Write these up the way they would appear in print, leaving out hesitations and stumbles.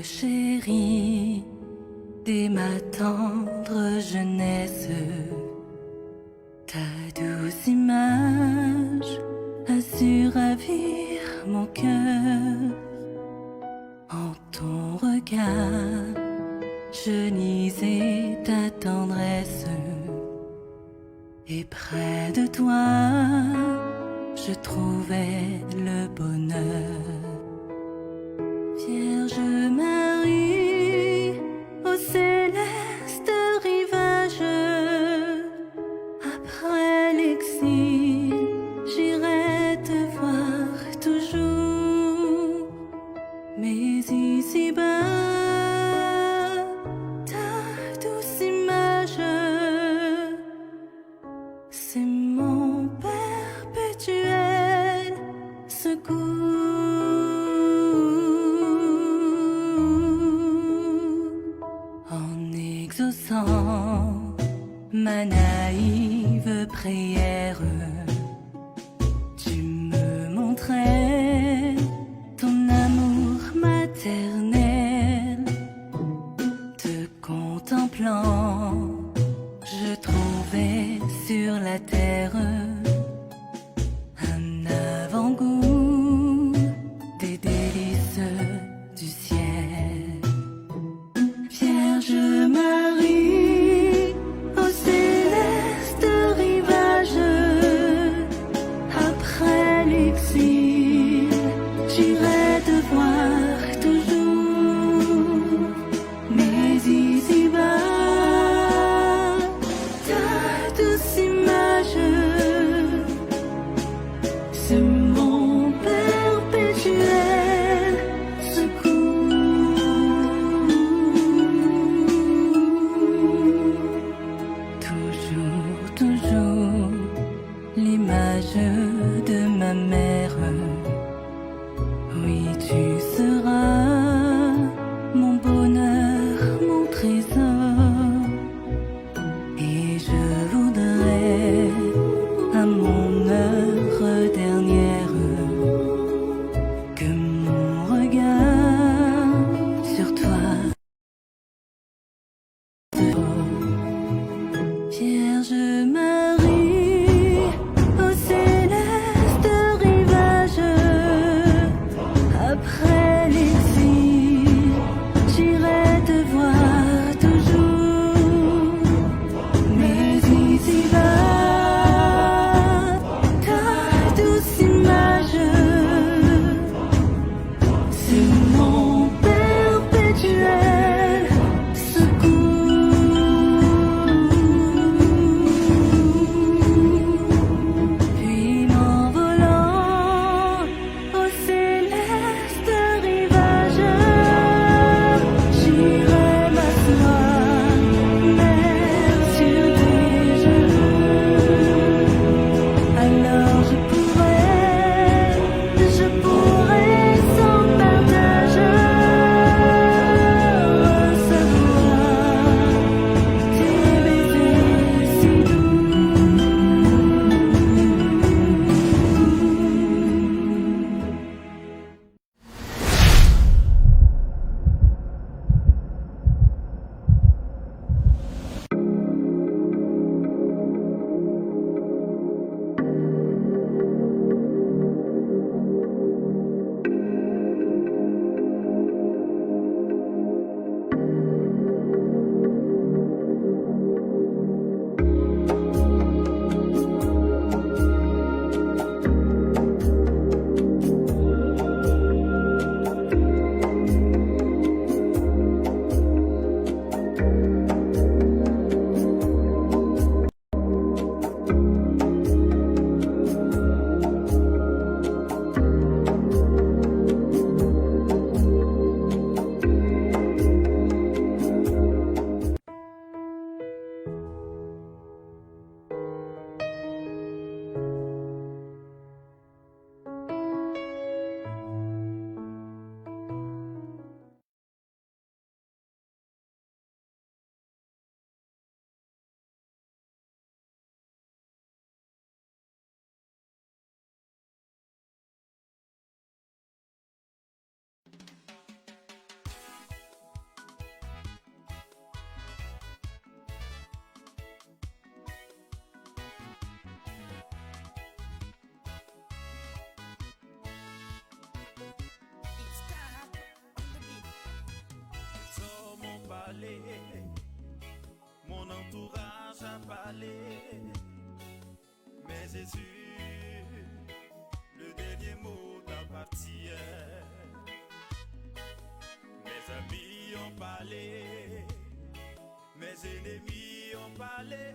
chérie, dès ma tendre jeunesse, ta douce image a su ravir mon cœur. En ton regard, je lisais ta tendresse, et près de toi, je trouvais le bonheur. Vierge Marie, au céleste rivage, après l'exil, j'irai te voir toujours. Mais ici-bas, ta douce image, c'est mon perpétuel secours. En exaucant ma naïve prière, tu me montrais ton amour maternel. Te contemplant, je trouvais sur la terre un avant-goût des délices du ciel. Vierge Marie, au céleste rivage, après l'exil, j'irai te voir toujours. Mais ici-bas, ta douce image, c'est mon perpétuel secours. Toujours, toujours, l'image de ma mère. Oui, tu seras mon bonheur, mon trésor. Et je voudrais à mon heure dernière que mon regard sur toi. Vierge Marie, au céleste rivage, parler. Mais Jésus, le dernier mot t'appartient. Mes amis ont parlé, mes ennemis ont parlé.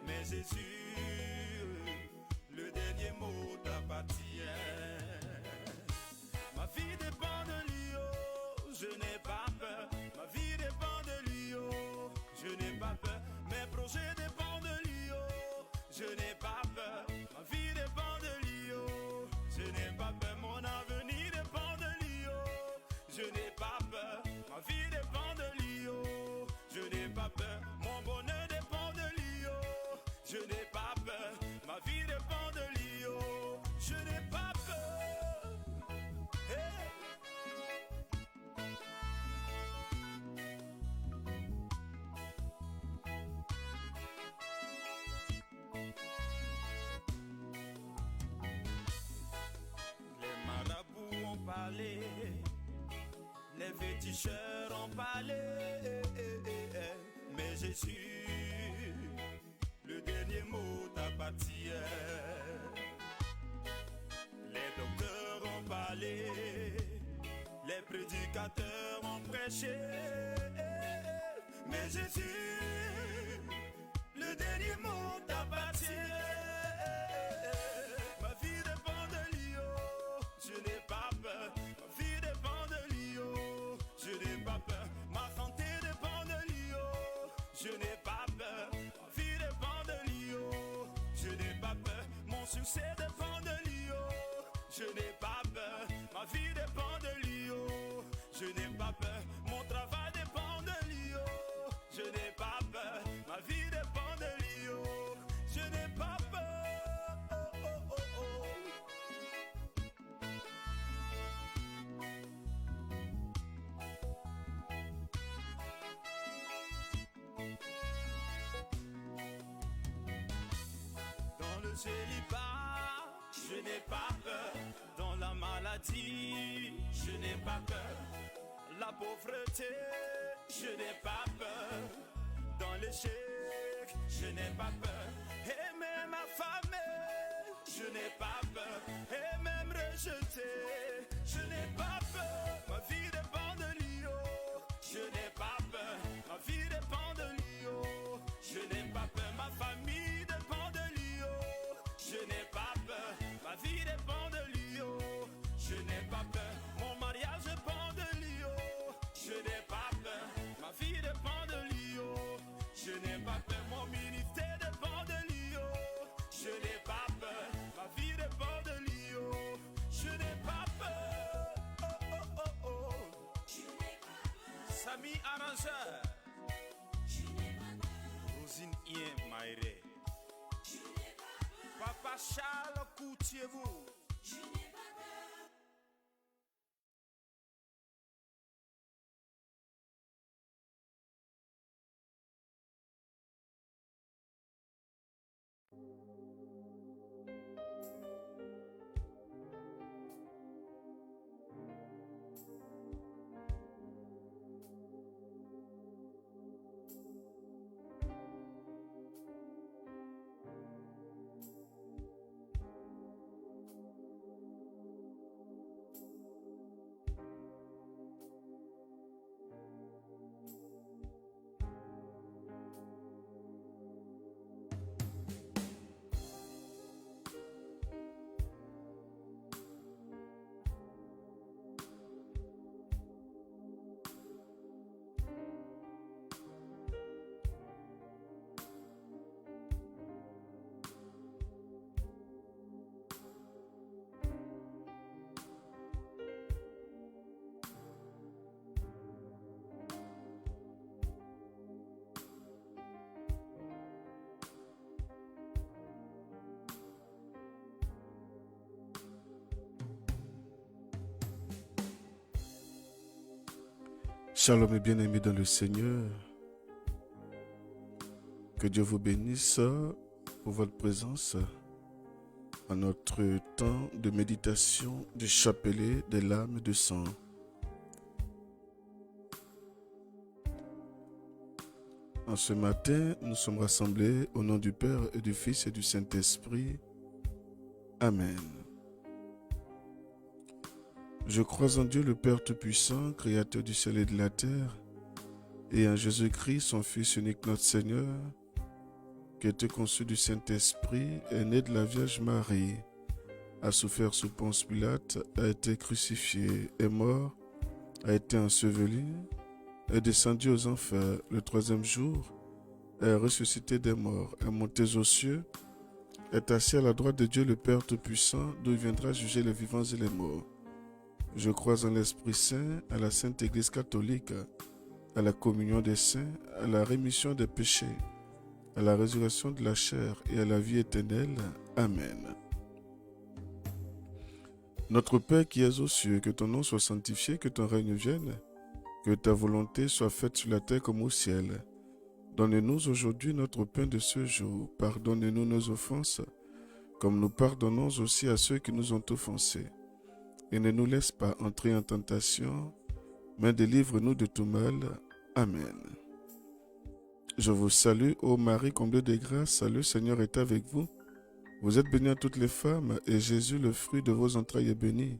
Mais Jésus, le dernier mot t'appartient. Ma vie dépend de lui, oh, je n'ai pas peur. Ma vie dépend de lui, oh, je n'ai pas peur. Mes projets dépendent de lui, oh, je n'ai pas peur. Ma vie dépend de lui, oh, je n'ai pas peur. Mon avenir dépend de lui, oh, je n'ai pas peur. Ma vie dépend de lui, oh, je n'ai pas peur. Mon bonheur dépend de lui, oh, je n'ai pas peur. Ma vie dépend de lui, oh, je n'ai pas peur. Hey. Les marabouts ont parlé, les féticheurs ont parlé, mais Jésus, le dernier mot t'appartient. Les docteurs ont parlé, les prédicateurs ont prêché, mais Jésus, le dernier mot t'appartient. Ma vie dépend de lui, oh, je n'ai pas peur. Ma vie dépend de lui, oh, je n'ai pas peur. Ma santé dépend de lui, oh, je n'ai pas peur. Ma vie dépend de lui, oh, je n'ai pas peur. Mon succès dépend de lui, oh, je n'ai pas peur. Ma vie dépend de lui, oh, je n'ai pas peur. Mon travail dépend de lui, oh, je n'ai pas peur. Ma vie dépend de lui, oh, je n'ai pas peur. Oh, oh, oh, oh. Dans le célibat, je n'ai pas peur. Dans la maladie, je n'ai pas peur. La pauvreté, je n'ai pas peur. Dans l'échec, je n'ai pas peur. Et même affamé, je n'ai pas peur. Et même rejeté, je n'ai pas peur. Ma vie dépend de lui, oh, je n'ai pas peur. Ma vie dépend de lui, oh, je n'ai pas peur. Ma famille dépend de lui, oh, je n'ai pas peur. Ma vie dépend de lui, oh, je n'ai pas peur. Mon mariage dépend de lui, oh, je n'ai pas peur. Ma vie dépend de lui, oh, je n'ai pas peur. Mon ministère dépend de lui, oh, je n'ai pas peur. Ma vie dépend de lui, oh, je n'ai pas peur. Oh, oh, oh, oh. Samy Arrangeur, Rosine Ien Maïré, Papa Charles Coutier-vous. Shalom et bien-aimés dans le Seigneur. Que Dieu vous bénisse pour votre présence à notre temps de méditation du chapelet des larmes de sang. En ce matin, nous sommes rassemblés au nom du Père et du Fils et du Saint-Esprit. Amen. Je crois en Dieu le Père Tout-Puissant, Créateur du ciel et de la terre, et en Jésus-Christ, son Fils unique notre Seigneur, qui a été conçu du Saint-Esprit, est né de la Vierge Marie, a souffert sous Ponce Pilate, a été crucifié, est mort, a été enseveli, est descendu aux enfers le troisième jour, est ressuscité des morts, est monté aux cieux, est assis à la droite de Dieu le Père Tout-Puissant, d'où il viendra juger les vivants et les morts. Je crois en l'Esprit Saint, à la Sainte Église catholique, à la communion des saints, à la rémission des péchés, à la résurrection de la chair et à la vie éternelle. Amen. Notre Père qui es aux cieux, que ton nom soit sanctifié, que ton règne vienne, que ta volonté soit faite sur la terre comme au ciel. Donne-nous aujourd'hui notre pain de ce jour. Pardonne-nous nos offenses, comme nous pardonnons aussi à ceux qui nous ont offensés. Et ne nous laisse pas entrer en tentation, mais délivre-nous de tout mal. Amen. Je vous salue, ô Marie, comblée de grâce, le Seigneur est avec vous. Vous êtes bénie à toutes les femmes, et Jésus, le fruit de vos entrailles, est béni.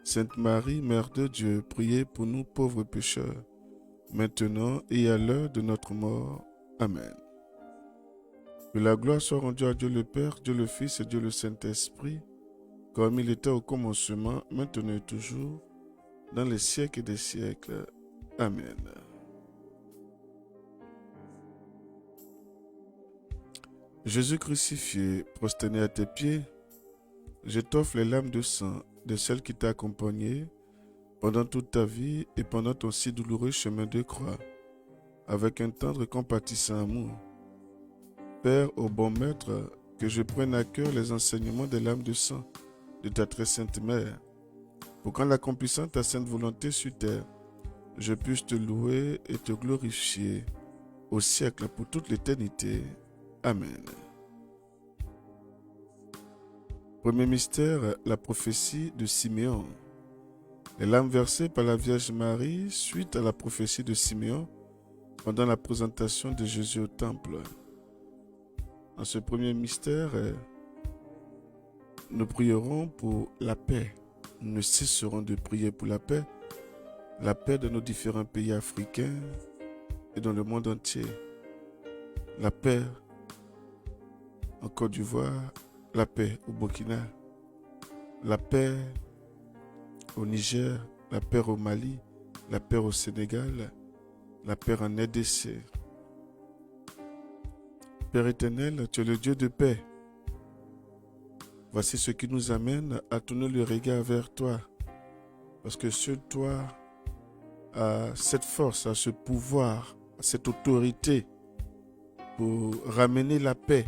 Sainte Marie, Mère de Dieu, priez pour nous pauvres pécheurs, maintenant et à l'heure de notre mort. Amen. Que la gloire soit rendue à Dieu le Père, Dieu le Fils et Dieu le Saint-Esprit, comme il était au commencement, maintenant et toujours, dans les siècles des siècles. Amen. Jésus crucifié, prosterné à tes pieds, je t'offre les larmes de sang de celle qui t'a accompagné pendant toute ta vie et pendant ton si douloureux chemin de croix, avec un tendre et compatissant amour. Père, ô bon Maître, que je prenne à cœur les enseignements des larmes de sang de ta très sainte Mère, pour qu'en accomplissant ta sainte volonté sur terre, je puisse te louer et te glorifier au siècle pour toute l'éternité. Amen. Premier mystère, la prophétie de Siméon. Les larmes versées par la Vierge Marie suite à la prophétie de Siméon pendant la présentation de Jésus au temple. En ce premier mystère, nous prierons pour la paix. Nous ne cesserons de prier pour la paix de nos différents pays africains et dans le monde entier. La paix en Côte d'Ivoire, la paix au Burkina, la paix au Niger, la paix au Mali, la paix au Sénégal, la paix en RDC. Père éternel, tu es le Dieu de paix. Voici ce qui nous amène à tourner le regard vers toi, parce que seul toi a cette force, a ce pouvoir, a cette autorité pour ramener la paix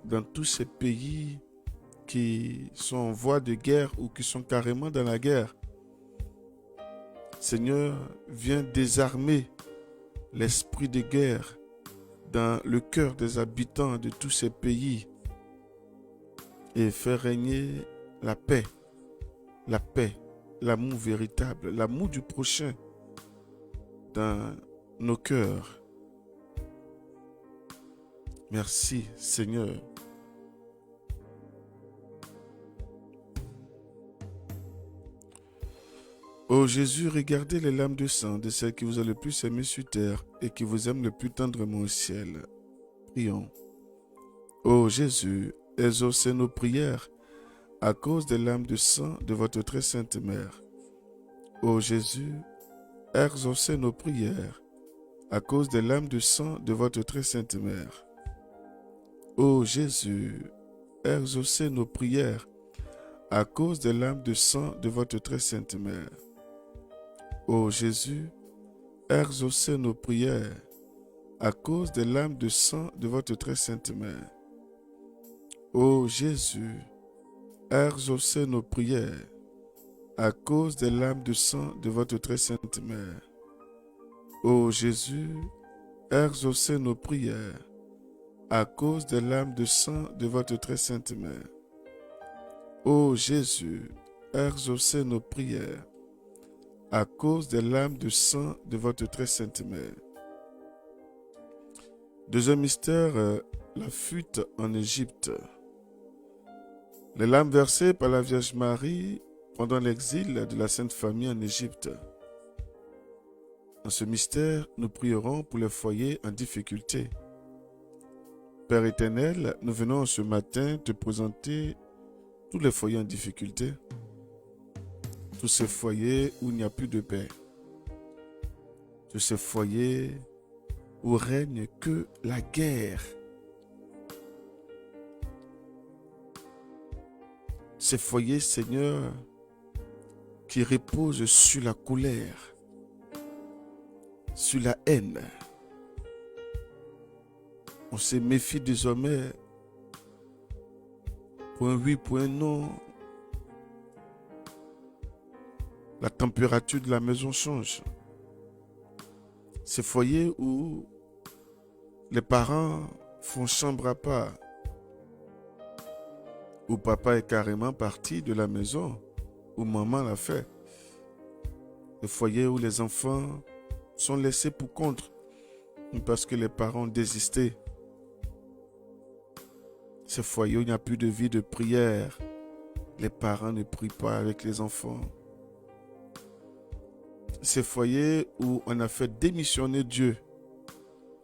dans tous ces pays qui sont en voie de guerre ou qui sont carrément dans la guerre. Seigneur, viens désarmer l'esprit de guerre dans le cœur des habitants de tous ces pays et faire régner la paix, l'amour véritable, l'amour du prochain dans nos cœurs. Merci, Seigneur. Ô Jésus, regardez les larmes de sang de celle qui vous a le plus aimé sur terre et qui vous aime le plus tendrement au ciel. Prions. Ô Jésus, exaucez nos prières à cause des larmes de sang de votre très sainte Mère. Ô Jésus, exaucez nos prières à cause des larmes de sang de votre très sainte Mère. Ô Jésus, exaucez nos prières à cause des larmes de sang de votre très sainte Mère. Ô Jésus, exaucez nos prières à cause des larmes de sang de votre très sainte Mère. Ô Jésus, exaucez nos prières à cause des larmes de sang de votre très sainte Mère. Ô Jésus, exaucez nos prières à cause des larmes de sang de votre très sainte Mère. Ô Jésus, exaucez nos prières à cause des larmes de sang de votre très sainte Mère. Deuxième mystère, la fuite en Égypte. Les larmes versées par la Vierge Marie pendant l'exil de la Sainte Famille en Égypte. Dans ce mystère, nous prierons pour les foyers en difficulté. Père éternel, nous venons ce matin te présenter tous les foyers en difficulté, tous ces foyers où il n'y a plus de paix, tous ces foyers où règne que la guerre. Ces foyers, Seigneur, qui reposent sur la colère, sur la haine. On se méfie désormais pour un oui, pour un non. La température de la maison change. Ces foyers où les parents font chambre à part, où papa est carrément parti de la maison, où maman l'a fait. Les foyers où les enfants sont laissés pour compte parce que les parents ont désisté. Ces foyers où il n'y a plus de vie de prière, les parents ne prient pas avec les enfants. Ces foyers où on a fait démissionner Dieu,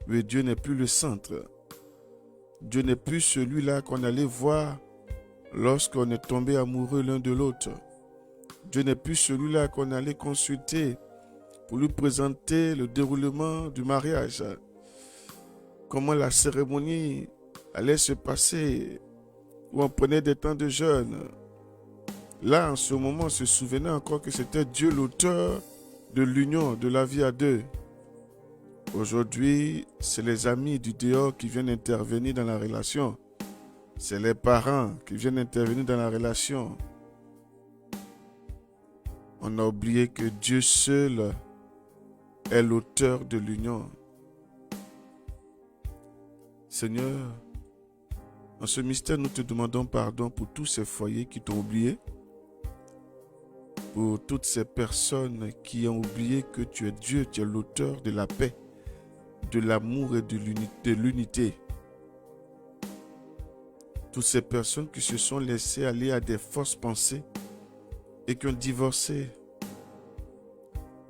mais Dieu n'est plus le centre. Dieu n'est plus celui-là qu'on allait voir lorsqu'on est tombé amoureux l'un de l'autre. Dieu n'est plus celui-là qu'on allait consulter pour lui présenter le déroulement du mariage. Comment la cérémonie allait se passer, où on prenait des temps de jeûne. Là, en ce moment, on se souvenait encore que c'était Dieu l'auteur de l'union, de la vie à deux. Aujourd'hui, c'est les amis du dehors qui viennent intervenir dans la relation. C'est les parents qui viennent intervenir dans la relation. On a oublié que Dieu seul est l'auteur de l'union. Seigneur, en ce mystère, nous te demandons pardon pour tous ces foyers qui t'ont oublié, pour toutes ces personnes qui ont oublié que tu es Dieu, tu es l'auteur de la paix, de l'amour et de l'unité. Toutes ces personnes qui se sont laissées aller à des fausses pensées et qui ont divorcé.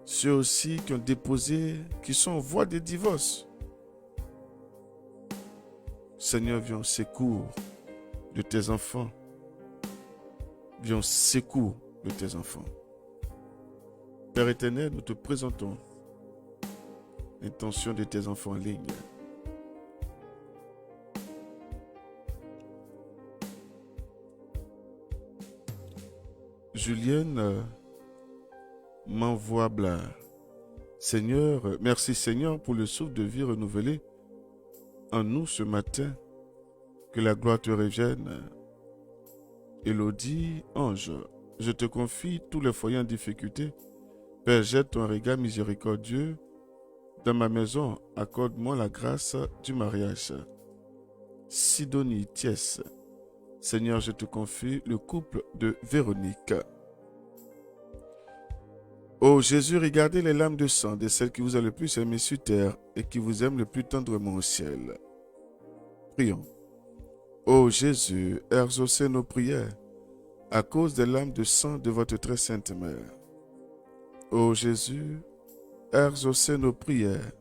Ceux aussi qui ont déposé, qui sont en voie de divorce. Seigneur, viens au secours de tes enfants. Viens au secours de tes enfants. Père éternel, nous te présentons l'intention de tes enfants en ligne. Julienne m'envoie Blard. Seigneur, merci Seigneur pour le souffle de vie renouvelé en nous ce matin. Que la gloire te revienne. Élodie, ange, je te confie tous les foyers en difficulté. Père, jette ton regard miséricordieux dans ma maison. Accorde-moi la grâce du mariage. Sidonie, Thiès. Seigneur, je te confie le couple de Véronique. Ô Jésus, regardez les larmes de sang de celle qui vous a le plus aimé sur terre et qui vous aime le plus tendrement au ciel. Prions. Ô Jésus, exaucez nos prières à cause des larmes de sang de votre très sainte mère. Ô Jésus, exaucez nos prières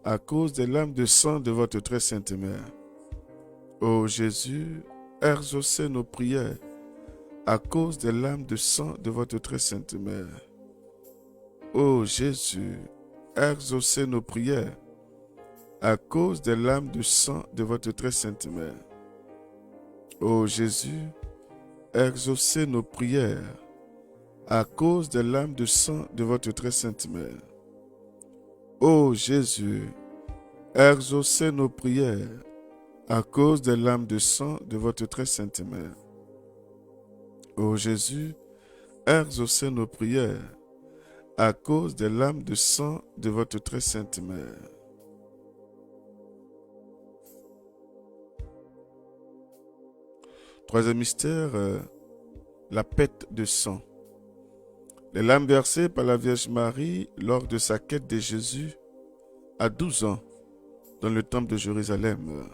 à cause des larmes de sang de votre très sainte mère. Ô Jésus, exaucez nos prières à cause des larmes de sang de votre très sainte mère. Ô Jésus, exaucez nos prières à cause des larmes de sang de votre très sainte mère. Ô Jésus, exaucez nos prières à cause des larmes de sang de votre très sainte mère. Ô Jésus, exaucez nos prières à cause des larmes de sang de votre très sainte mère. Ô Jésus, exaucez nos prières à cause des larmes de sang de votre très sainte mère. Troisième mystère, la pète de sang. Les larmes versées par la Vierge Marie lors de sa quête de Jésus à 12 ans dans le temple de Jérusalem.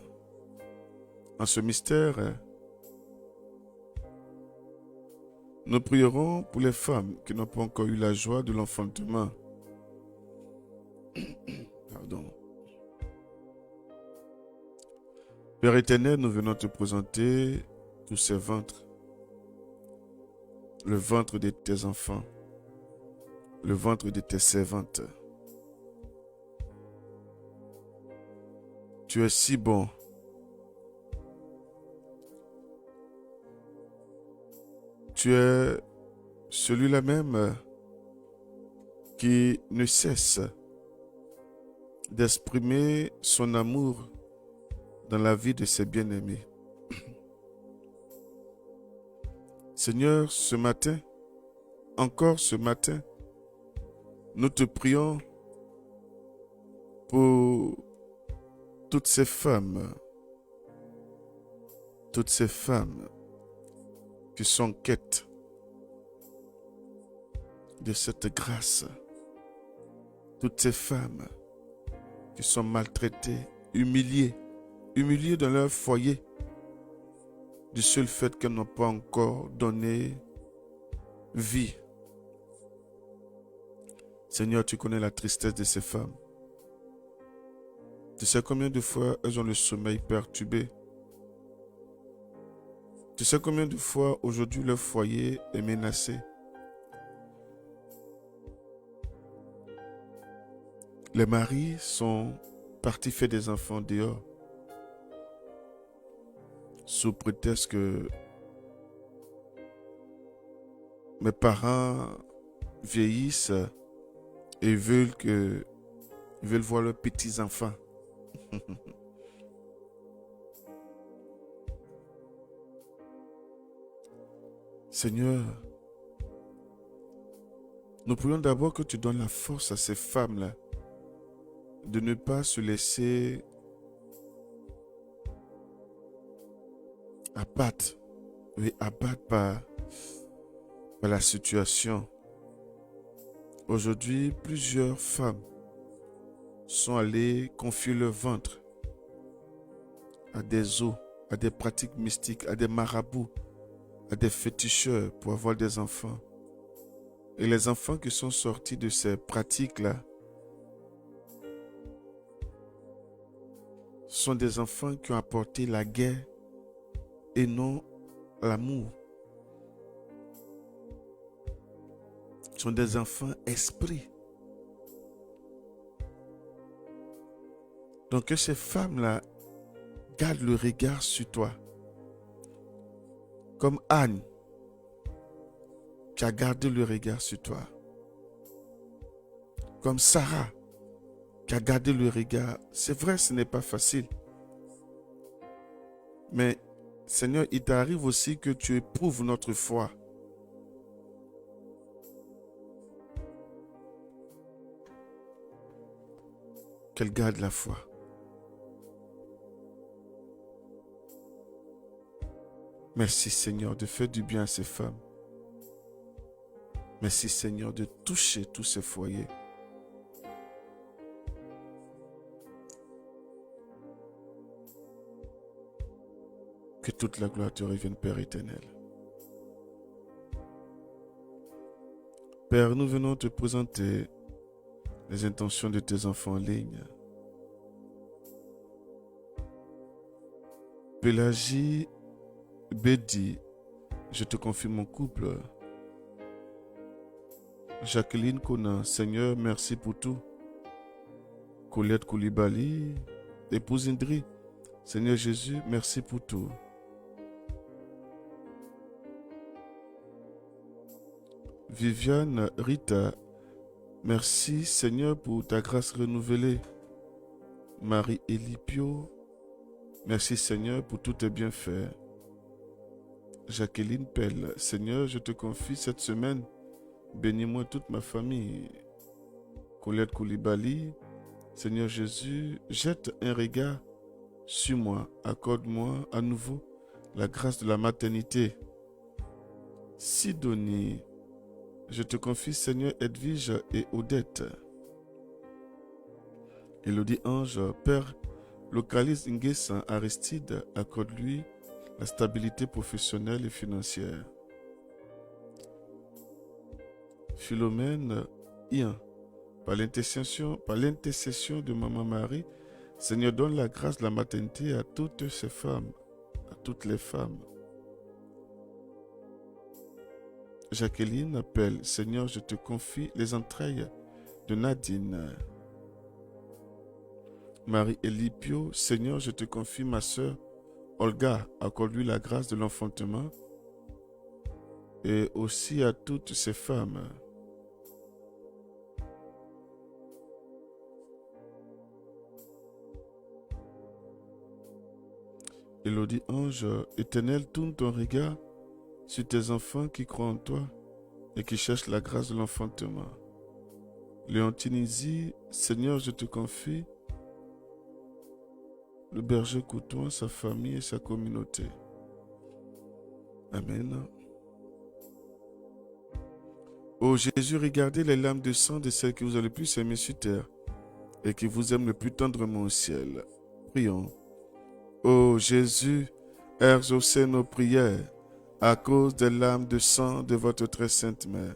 En ce mystère, nous prierons pour les femmes qui n'ont pas encore eu la joie de l'enfantement. Pardon. Père éternel, nous venons te présenter tous ces ventres. Le ventre de tes enfants. Le ventre de tes servantes. Tu es si bon. Tu es celui-là même qui ne cesse d'exprimer son amour dans la vie de ses bien-aimés. Seigneur, ce matin, encore ce matin, nous te prions pour toutes ces femmes qui sont en quête de cette grâce, toutes ces femmes qui sont maltraitées, humiliées dans leur foyer, du seul fait qu'elles n'ont pas encore donné vie. Seigneur, tu connais la tristesse de ces femmes. Tu sais combien de fois elles ont le sommeil perturbé. Tu sais combien de fois aujourd'hui leur foyer est menacé. Les maris sont partis faire des enfants dehors sous prétexte que mes parents vieillissent et veulent voir leurs petits-enfants. Seigneur, nous prions d'abord que tu donnes la force à ces femmes-là de ne pas se laisser abattre par la situation. Aujourd'hui, plusieurs femmes sont allées confier leur ventre à des eaux, à des pratiques mystiques, à des marabouts, à des féticheurs pour avoir des enfants. Et les enfants qui sont sortis de ces pratiques-là sont des enfants qui ont apporté la guerre et non l'amour. Ce sont des enfants esprits. Donc que ces femmes-là gardent le regard sur toi. Comme Anne, qui a gardé le regard sur toi. Comme Sarah, qui a gardé le regard. C'est vrai, ce n'est pas facile. Mais Seigneur, il t'arrive aussi que tu éprouves notre foi. Qu'elle garde la foi. Merci Seigneur de faire du bien à ces femmes. Merci Seigneur de toucher tous ces foyers. Que toute la gloire te revienne, Père éternel. Père, nous venons te présenter les intentions de tes enfants en ligne. Pélagie Bédi, je te confie mon couple. Jacqueline Conan, Seigneur, merci pour tout. Colette Koulibaly, épouse Indri, Seigneur Jésus, merci pour tout. Viviane Rita, merci Seigneur pour ta grâce renouvelée. Marie-Élie Pio, merci Seigneur pour tous tes bienfaits. Jacqueline Pelle, Seigneur, je te confie cette semaine, bénis-moi toute ma famille. Colette Koulibaly, Seigneur Jésus, jette un regard sur moi, accorde-moi à nouveau la grâce de la maternité. Sidonie, je te confie Seigneur Edwige et Odette. Élodie Ange, Père, Localise Nguessan Aristide, accorde-lui la stabilité professionnelle et financière. Philomène Ian, par l'intercession de Maman Marie, Seigneur, donne la grâce de la maternité à toutes ces femmes, à toutes les femmes. Jacqueline appelle, Seigneur, je te confie les entrailles de Nadine. Marie-Élie Pio, Seigneur, je te confie ma sœur Olga, accorde-lui la grâce de l'enfantement et aussi à toutes ces femmes. Élodie Ange, Éternel, tourne ton regard sur tes enfants qui croient en toi et qui cherchent la grâce de l'enfantement. Léontine Izzy, Seigneur, je te confie le berger Couton, sa famille et sa communauté. Amen. Ô Jésus, regardez les larmes de sang de celles qui vous ont le plus aimé sur terre et qui vous aiment le plus tendrement au ciel. Prions. Ô Jésus, exaucez nos prières à cause des larmes de sang de votre très sainte mère.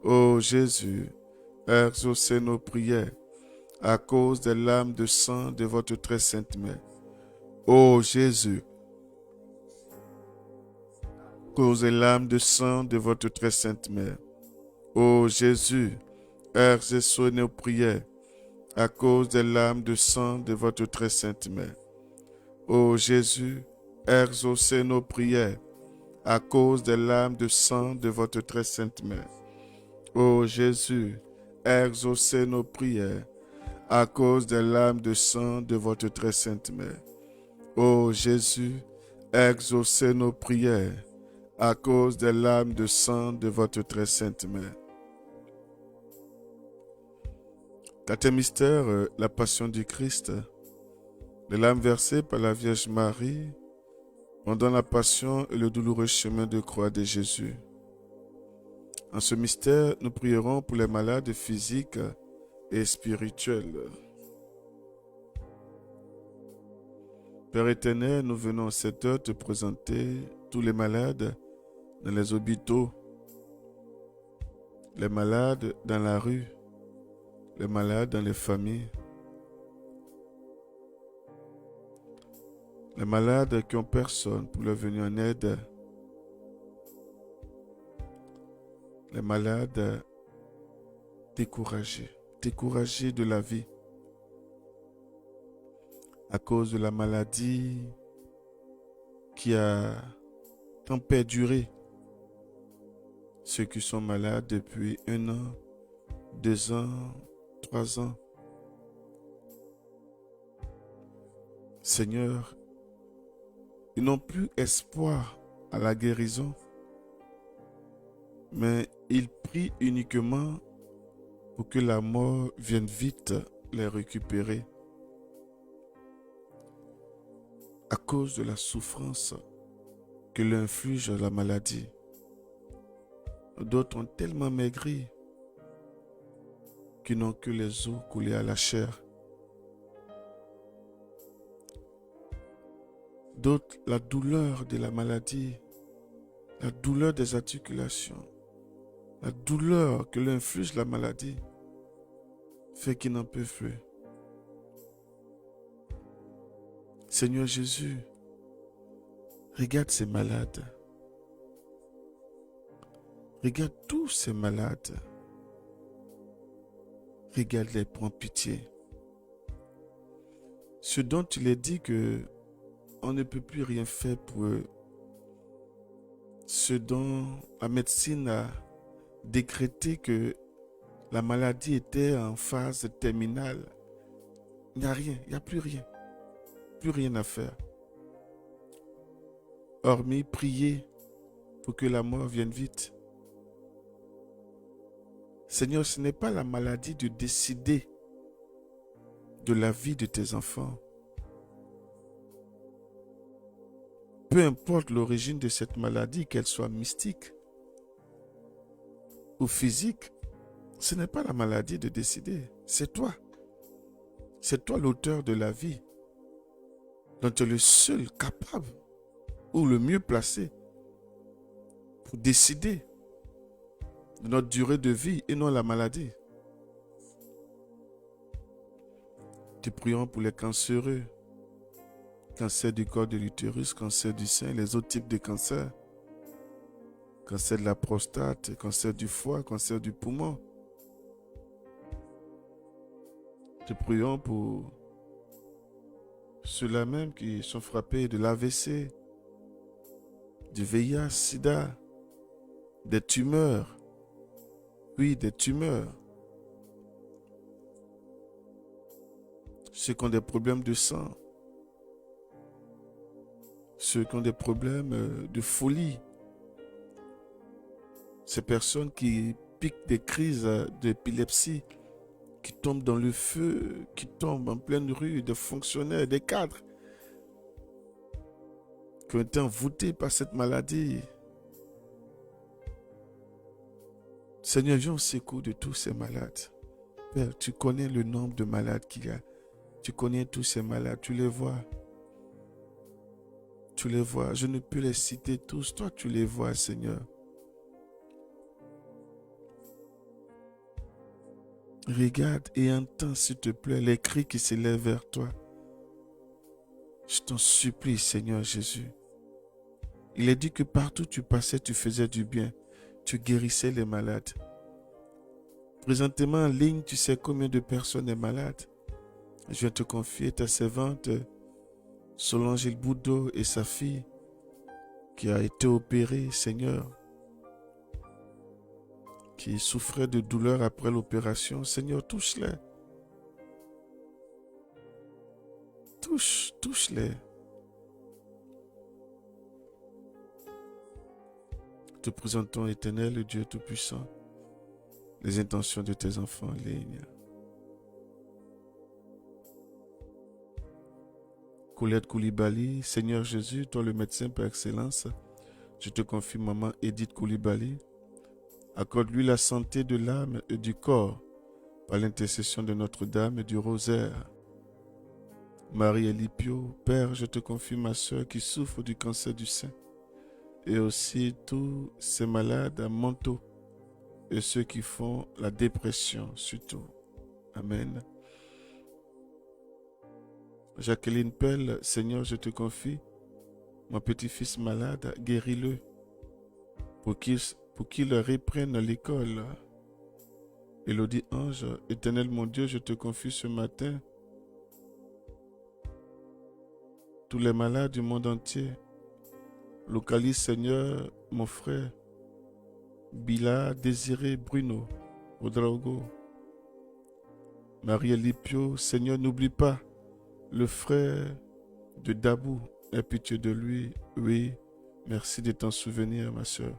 Ô Jésus, exaucez nos prières à cause des larmes de sang de votre très sainte mère. Ô Jésus, à cause des larmes de sang de votre très sainte mère. Ô Jésus, exaucez nos prières à cause des larmes de sang de votre très sainte mère. Ô Jésus, exaucez nos prières à cause des larmes de sang de votre très sainte mère. Ô Jésus, exaucez nos prières à cause des larmes de sang de votre très sainte mère. Ô Jésus, exaucez nos prières à cause des larmes de sang de votre très sainte mère. Quatrième mystère, la passion du Christ. Les larmes versées par la Vierge Marie pendant la passion et le douloureux chemin de croix de Jésus. En ce mystère, nous prierons pour les malades physiques et spirituels. Père éternel, nous venons à cette heure te présenter tous les malades dans les hôpitaux, les malades dans la rue, les malades dans les familles, les malades qui n'ont personne pour leur venir en aide, les malades découragés de la vie à cause de la maladie qui a tant perduré. Ceux qui sont malades depuis 1 an, 2 ans, 3 ans. Seigneur, ils n'ont plus espoir à la guérison, mais ils prient uniquement pour que la mort vienne vite les récupérer. À cause de la souffrance que l'inflige la maladie, d'autres ont tellement maigri qu'ils n'ont que les os coulés à la chair. D'autres, la douleur de la maladie, la douleur des articulations, la douleur que l'inflige la maladie fait qu'ils n'en peuvent plus. Seigneur Jésus, regarde ces malades. Regarde tous ces malades. Regarde-les, prends pitié. Ce dont tu les dis que on ne peut plus rien faire pour eux. Ce dont la médecine a décrété que la maladie était en phase terminale. Il n'y a rien, il n'y a plus rien. Plus rien à faire. Hormis prier pour que la mort vienne vite. Seigneur, ce n'est pas la maladie de décider de la vie de tes enfants. Peu importe l'origine de cette maladie, qu'elle soit mystique ou physique, ce n'est pas la maladie de décider, c'est toi. C'est toi l'auteur de la vie. Donc tu es le seul capable ou le mieux placé pour décider de notre durée de vie et non la maladie. Te prions pour les cancéreux, cancer du corps de l'utérus, cancer du sein, les autres types de cancers, cancer de la prostate, cancer du foie, cancer du poumon. Te prions pour ceux-là même qui sont frappés de l'AVC, du VIH, SIDA, des tumeurs. Oui, des tumeurs. Ceux qui ont des problèmes de sang. Ceux qui ont des problèmes de folie. Ces personnes qui piquent des crises d'épilepsie, qui tombent dans le feu, qui tombent en pleine rue, des fonctionnaires, des cadres, qui ont été envoûtés par cette maladie. Seigneur, viens au secours de tous ces malades. Père, tu connais le nombre de malades qu'il y a. Tu connais tous ces malades, tu les vois. Tu les vois. Je ne peux les citer tous. Toi, tu les vois, Seigneur. Regarde et entends, s'il te plaît, les cris qui s'élèvent vers toi. Je t'en supplie, Seigneur Jésus. Il est dit que partout où tu passais, tu faisais du bien. Tu guérissais les malades. Présentement en ligne, tu sais combien de personnes sont malades. Je viens te confier ta servante Solange Boudot et sa fille qui a été opérée, Seigneur, qui souffrait de douleur après l'opération. Seigneur, touche-les. Touche-les. Te présentons, Éternel, le Dieu Tout-Puissant, les intentions de tes enfants en ligne. Colette Koulibaly, Seigneur Jésus, toi le médecin par excellence, je te confie maman Edith Koulibaly. Accorde-lui la santé de l'âme et du corps par l'intercession de Notre-Dame et du Rosaire. Marie Elipio, Père, je te confie ma soeur qui souffre du cancer du sein et aussi tous ces malades mentaux et ceux qui font la dépression surtout. Amen. Jacqueline Pell, Seigneur, je te confie mon petit-fils malade, guéris-le pour qu'il reprenne l'école. Élodie Ange, Éternel mon Dieu, je te confie ce matin tous les malades du monde entier. Localise, Seigneur, mon frère Bila, Désiré, Bruno, Odraogo. Marie Lipio, Seigneur, n'oublie pas le frère de Dabou, aie pitié de lui. Oui, merci de t'en souvenir, ma soeur.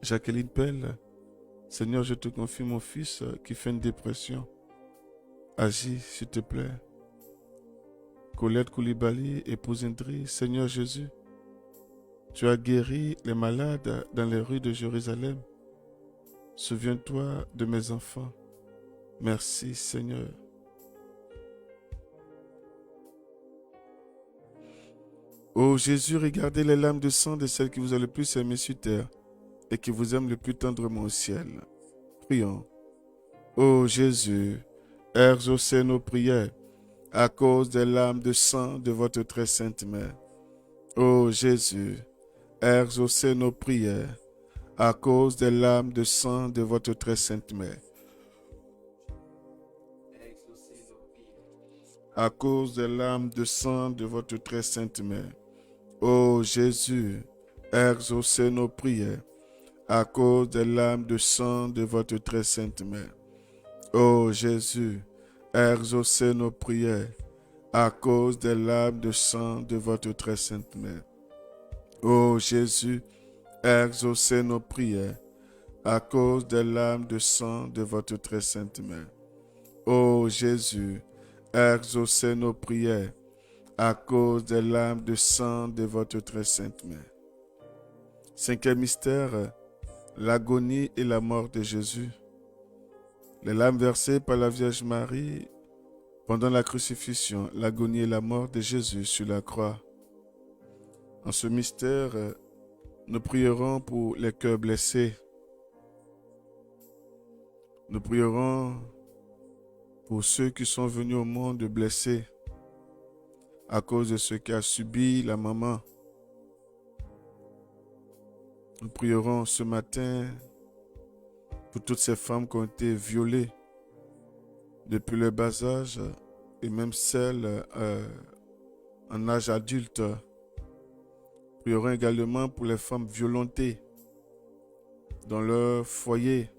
Jacqueline Pell, Seigneur, je te confie mon fils qui fait une dépression. Agis, s'il te plaît. Colette Koulibaly, épouse Indri, Seigneur Jésus, tu as guéri les malades dans les rues de Jérusalem. Souviens-toi de mes enfants. Merci, Seigneur. Ô Jésus, regardez les larmes de sang de celles qui vous ont le plus aimé sur terre et qui vous aiment le plus tendrement au ciel. Prions. Ô Jésus, exaucez nos prières à cause des larmes de sang de votre très sainte mère. Ô Jésus, exaucez nos prières à cause des larmes de sang de votre très sainte mère. À cause des larmes de sang de votre très sainte mère. Ô Jésus, exaucez nos prières à cause des larmes de sang de votre très sainte mère. Ô Jésus, exaucez nos prières à cause des larmes de sang de votre très sainte mère. Ô Jésus, exaucez nos prières à cause des larmes de sang de votre très sainte mère. Ô Jésus, exaucez nos prières à cause des larmes de sang de votre très sainte mère. Cinquième mystère, l'agonie et la mort de Jésus. Les larmes versées par la Vierge Marie pendant la crucifixion, l'agonie et la mort de Jésus sur la croix. En ce mystère, nous prierons pour les cœurs blessés. Nous prierons pour ceux qui sont venus au monde blessés à cause de ce qu'a subi la maman. Nous prierons ce matin pour toutes ces femmes qui ont été violées depuis le bas âge et même celles en âge adulte. Nous prierons également pour les femmes violentées dans leur foyer,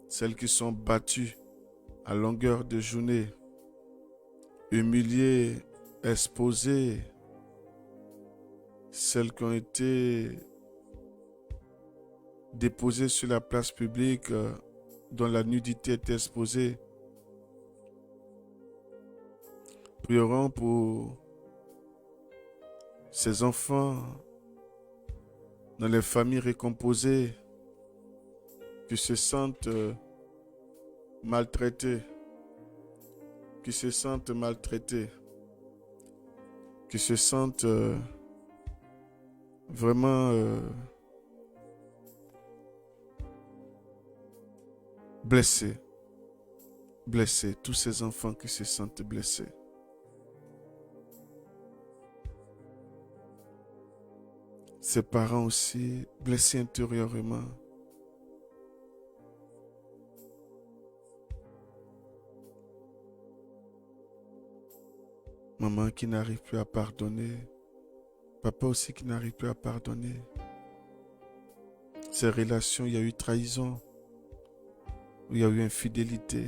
celles qui sont battues à longueur de journée, humiliées, exposées, celles qui ont été déposées sur la place publique dont la nudité est exposée. Prierons pour ces enfants dans les familles récomposées qui se sentent maltraités, qui se sentent vraiment blessés, tous ces enfants qui se sentent blessés. Ces parents aussi blessés intérieurement. Maman qui n'arrive plus à pardonner. Papa aussi qui n'arrive plus à pardonner. Ces relations, il y a eu trahison. Il y a eu infidélité.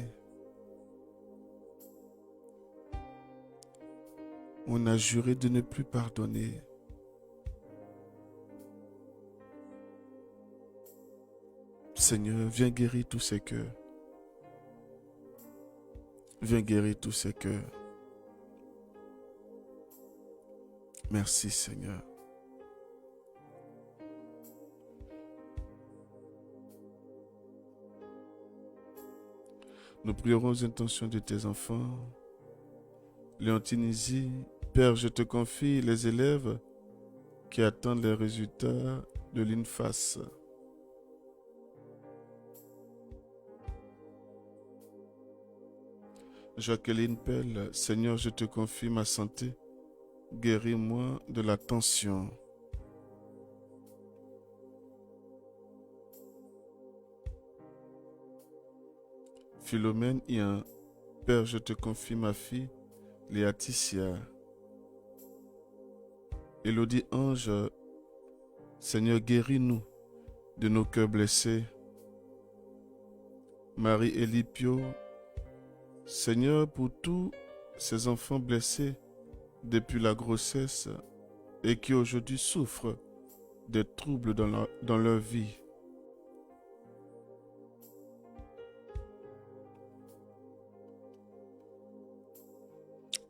On a juré de ne plus pardonner. Seigneur, viens guérir tous ces cœurs. Viens guérir tous ces cœurs. Merci Seigneur. Nous prierons aux intentions de tes enfants. Léontine Izzy, Père, je te confie les élèves qui attendent les résultats de l'INFAS. Jacqueline Pell, Seigneur, je te confie ma santé. Guéris-moi de la tension. Philomène Ian, Père, je te confie ma fille, Léaticia. Élodie Ange, Seigneur, guéris-nous de nos cœurs blessés. Marie-Élie Pio, Seigneur, pour tous ces enfants blessés depuis la grossesse et qui aujourd'hui souffrent des troubles dans leur vie.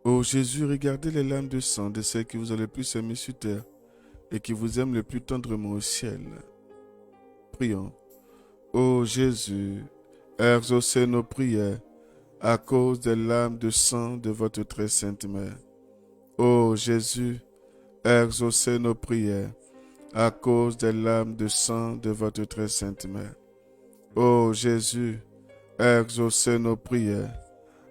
Ô Jésus, regardez les larmes de sang de ceux qui vous ont le plus aimé sur terre et qui vous aiment le plus tendrement au ciel. Prions. Ô Jésus, exaucez nos prières à cause des larmes de sang de votre très sainte mère. Ô Jésus, exaucez nos prières à cause des larmes de sang de votre très sainte mère. Ô Jésus, exaucez nos prières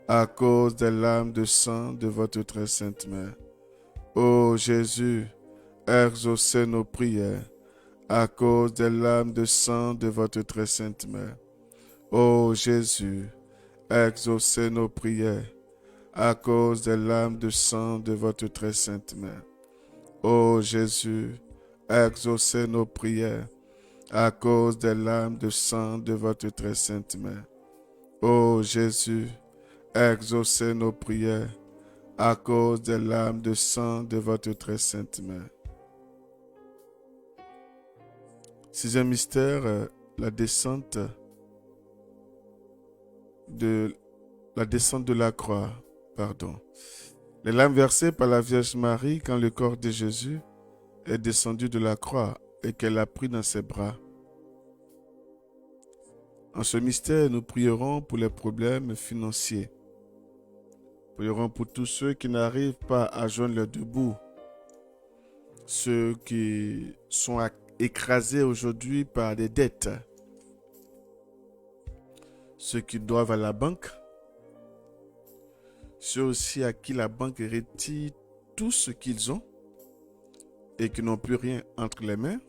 à cause des larmes de sang de votre très sainte mère. Ô Jésus, exaucez nos prières à cause des larmes de sang de votre très sainte mère. Ô Jésus, exaucez nos prières à cause des larmes de sang de votre très sainte mère. Ô Jésus, exaucez nos prières à cause des larmes de sang de votre très sainte mère. Ô Jésus, exaucez nos prières à cause des larmes de sang de votre très sainte mère. Sixième mystère, la descente de la croix. Les larmes versées par la Vierge Marie quand le corps de Jésus est descendu de la croix et qu'elle a pris dans ses bras. En ce mystère, nous prierons pour les problèmes financiers, Prions pour tous ceux qui n'arrivent pas à joindre leurs deux bouts. Ceux qui sont écrasés aujourd'hui par des dettes. Ceux qui doivent à la banque. Ceux aussi à qui la banque retire tout ce qu'ils ont et qui n'ont plus rien entre les mains.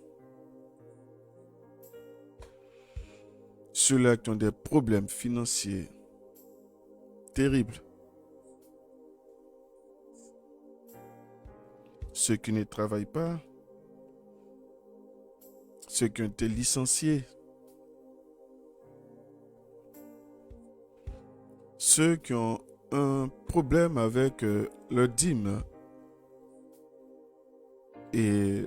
Ceux-là qui ont des problèmes financiers terribles. Ceux qui ne travaillent pas. Ceux qui ont été licenciés. Ceux qui ont un problème avec leur dîme et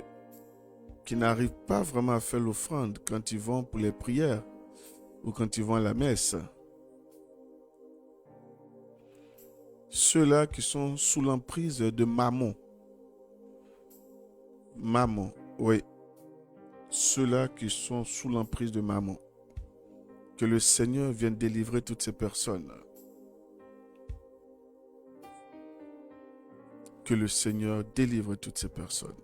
qui n'arrivent pas vraiment à faire l'offrande quand ils vont pour les prières ou quand ils vont à la messe. Ceux-là qui sont sous l'emprise de Mammon. Mammon, oui. Ceux-là qui sont sous l'emprise de Mammon. Que le Seigneur vienne délivrer toutes ces personnes. Que le Seigneur délivre toutes ces personnes.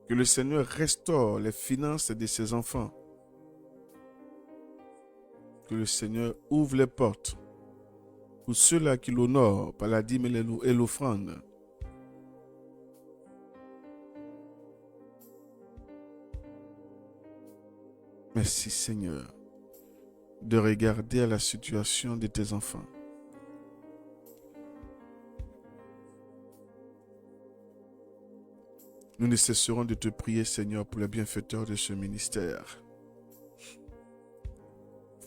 Que le Seigneur restaure les finances de ses enfants. Que le Seigneur ouvre les portes pour ceux-là qui l'honorent par la dîme et l'offrande. Merci Seigneur de regarder à la situation de tes enfants. Nous ne cesserons de te prier, Seigneur, pour les bienfaiteurs de ce ministère.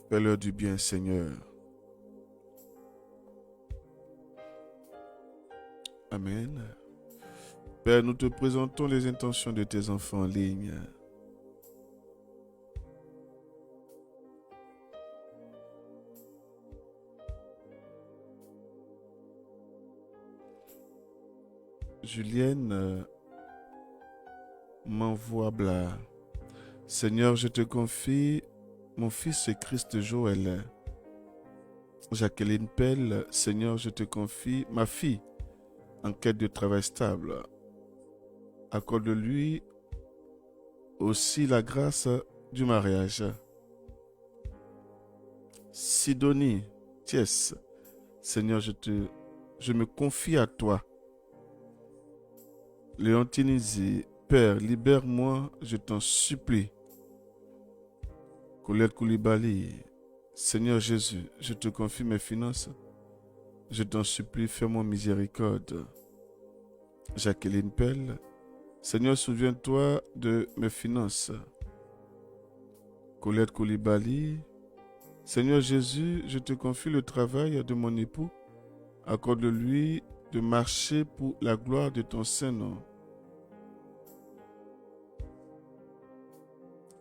Fais-leur du bien, Seigneur. Amen. Père, nous te présentons les intentions de tes enfants en ligne. Julienne m'envoie bla. Seigneur, je te confie mon fils Christ Joël. Jacqueline Pell, Seigneur, je te confie ma fille en quête de travail stable. Accorde-lui aussi la grâce du mariage. Sidonie, Thiès, Seigneur, je me confie à toi. Léontine, Père, libère-moi, je t'en supplie. Colette Koulibaly, Seigneur Jésus, je te confie mes finances. Je t'en supplie, fais-moi miséricorde. Jacqueline Pell, Seigneur, souviens-toi de mes finances. Colette Koulibaly, Seigneur Jésus, je te confie le travail de mon époux. Accorde-lui de marcher pour la gloire de ton Saint-Nom.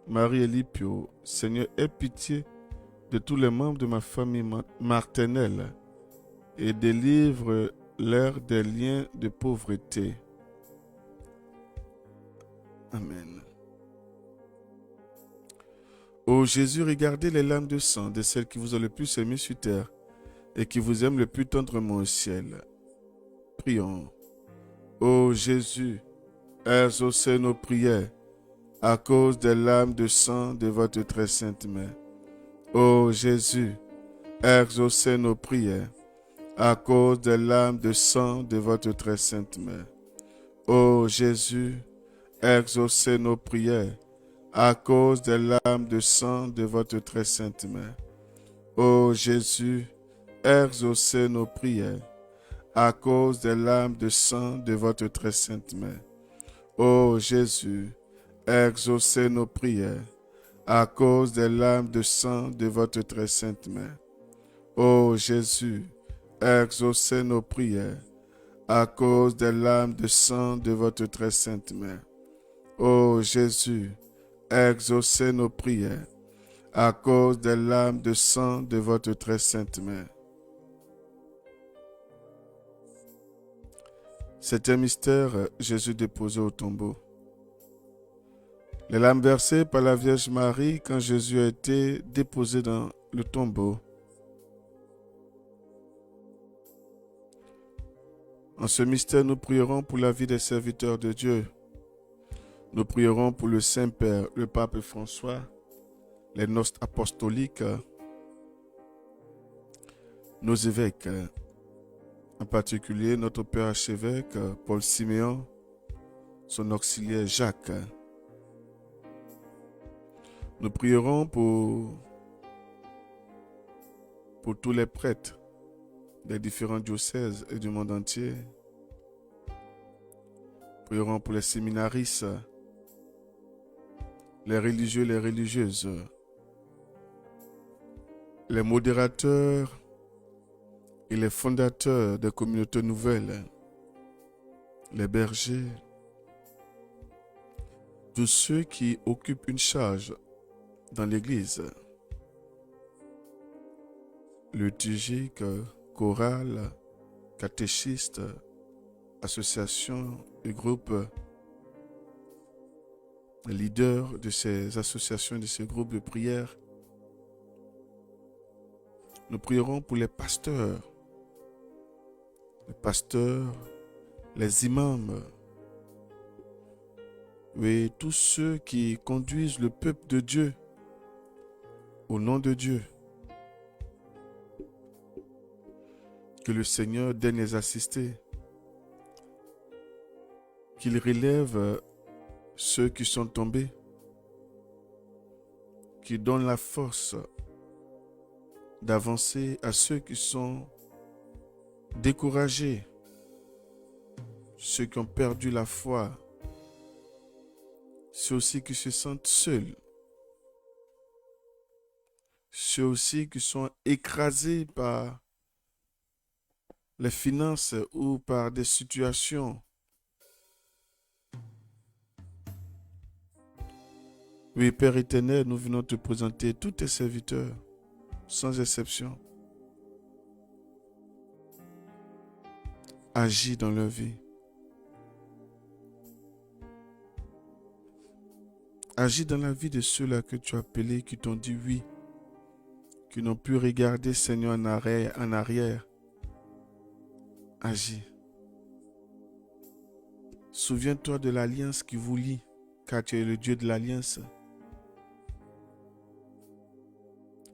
Marie-Élie Pio, Seigneur, aie pitié de tous les membres de ma famille marternelle et délivre-leur des liens de pauvreté. Amen. Ô Jésus, regardez les larmes de sang de celles qui vous ont le plus aimé sur terre et qui vous aiment le plus tendrement au ciel. Prions. Ô Jésus, exaucez nos prières à cause des larmes de sang de votre très sainte main. Ô Jésus, exaucez nos prières à cause des larmes de sang de votre très sainte main. Ô Jésus, exaucez nos prières à cause des larmes de sang de votre très sainte main. Ô Jésus, exaucez nos prières à cause des larmes de sang de votre très sainte main. Ô Jésus, exaucez nos prières à cause des larmes de sang de votre très sainte main. Ô Jésus, exaucez nos prières à cause des larmes de sang de votre très sainte main. Ô Jésus, exaucez nos prières à cause des larmes de sang de votre très sainte main. C'est un mystère, Jésus déposé au tombeau. Les larmes versées par la Vierge Marie quand Jésus a été déposé dans le tombeau. En ce mystère, nous prierons pour la vie des serviteurs de Dieu. Nous prierons pour le Saint-Père, le Pape François, les noces apostoliques, nos évêques, en particulier notre Père archevêque Paul Siméon, son auxiliaire Jacques. Nous prierons pour tous les prêtres des différents diocèses et du monde entier. Nous prierons pour les séminaristes, les religieux, les religieuses, les modérateurs et les fondateurs des communautés nouvelles, les bergers, tous ceux qui occupent une charge dans l'Église, liturgique, chorale, catéchiste, associations et groupes, les leaders de ces associations, de ces groupes de prière. Nous prierons pour les pasteurs, les imams, et tous ceux qui conduisent le peuple de Dieu au nom de Dieu. Que le Seigneur daigne les assister, qu'il relève ceux qui sont tombés, qu'il donne la force d'avancer à ceux qui sont découragés, ceux qui ont perdu la foi, ceux aussi qui se sentent seuls, ceux aussi qui sont écrasés par les finances ou par des situations. Oui, Père éternel, nous venons te présenter tous tes serviteurs, sans exception. Agis dans leur vie. Agis dans la vie de ceux-là que tu as appelés, qui t'ont dit oui, qui n'ont pu regarder, Seigneur, en arrière. Agis. Souviens-toi de l'alliance qui vous lie, car tu es le Dieu de l'alliance.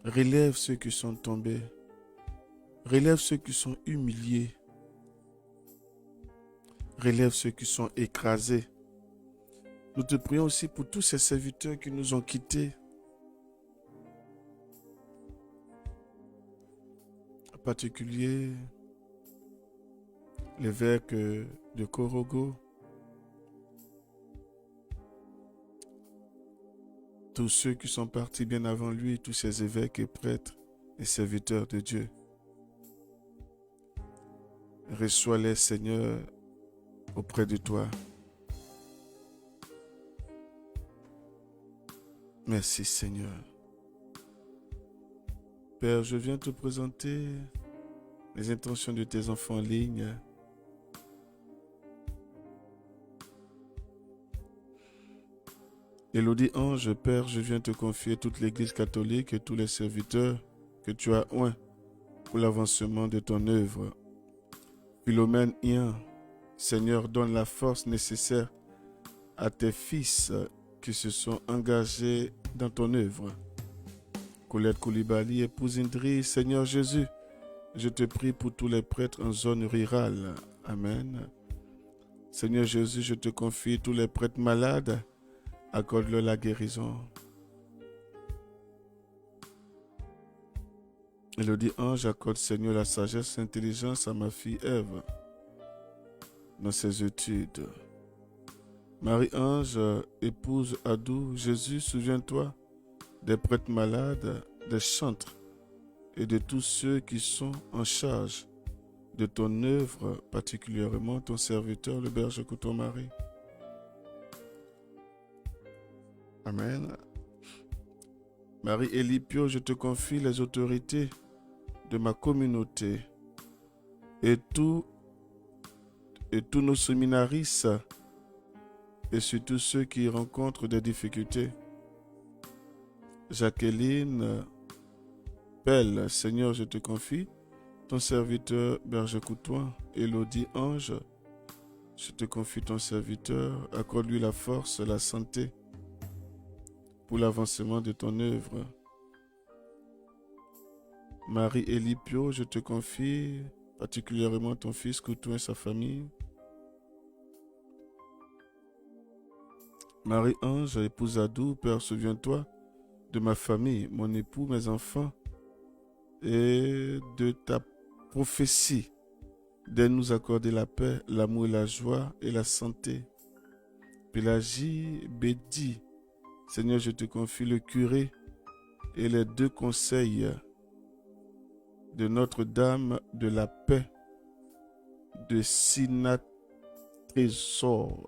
Relève ceux qui sont tombés. Relève ceux qui sont humiliés. Relève ceux qui sont écrasés. Nous te prions aussi pour tous ces serviteurs qui nous ont quittés. En particulier, l'évêque de Korogo, tous ceux qui sont partis bien avant lui, tous ces évêques et prêtres et serviteurs de Dieu. Reçois-les, Seigneur, auprès de toi. Merci, Seigneur. Père, je viens te présenter les intentions de tes enfants en ligne. Élodie Ange, Père, je viens te confier toute l'Église catholique et tous les serviteurs que tu as oints pour l'avancement de ton œuvre. Philomène Ian, Seigneur, donne la force nécessaire à tes fils qui se sont engagés dans ton œuvre. Colette Koulibaly, épouse Indri, Seigneur Jésus, je te prie pour tous les prêtres en zone rurale. Amen. Seigneur Jésus, je te confie tous les prêtres malades, accorde-leur la guérison. Élodie Ange, accorde, Seigneur, la sagesse et l'intelligence à ma fille Ève dans ses études. Marie-Ange, épouse Adou, Jésus, souviens-toi des prêtres malades, des chantres et de tous ceux qui sont en charge de ton œuvre, particulièrement ton serviteur, le berger Couton-Marie. Amen. Marie-Élie Pio, je te confie les autorités de ma communauté et tous nos séminaristes et surtout ceux qui rencontrent des difficultés. Jacqueline Pelle, Seigneur, je te confie ton serviteur Berger Coutoin, Élodie Ange, je te confie ton serviteur, accorde-lui la force, la santé pour l'avancement de ton œuvre. Marie-Élie Pio, je te confie particulièrement ton fils Coutoin et sa famille. Marie-Ange, épouse Adou, Père, souviens-toi de ma famille, mon époux, mes enfants, et de ta prophétie de nous accorder la paix, l'amour et la joie et la santé. Pélagie, Bédi, Seigneur, je te confie le curé et les 2 conseils de Notre-Dame de la paix de Sinatrésor.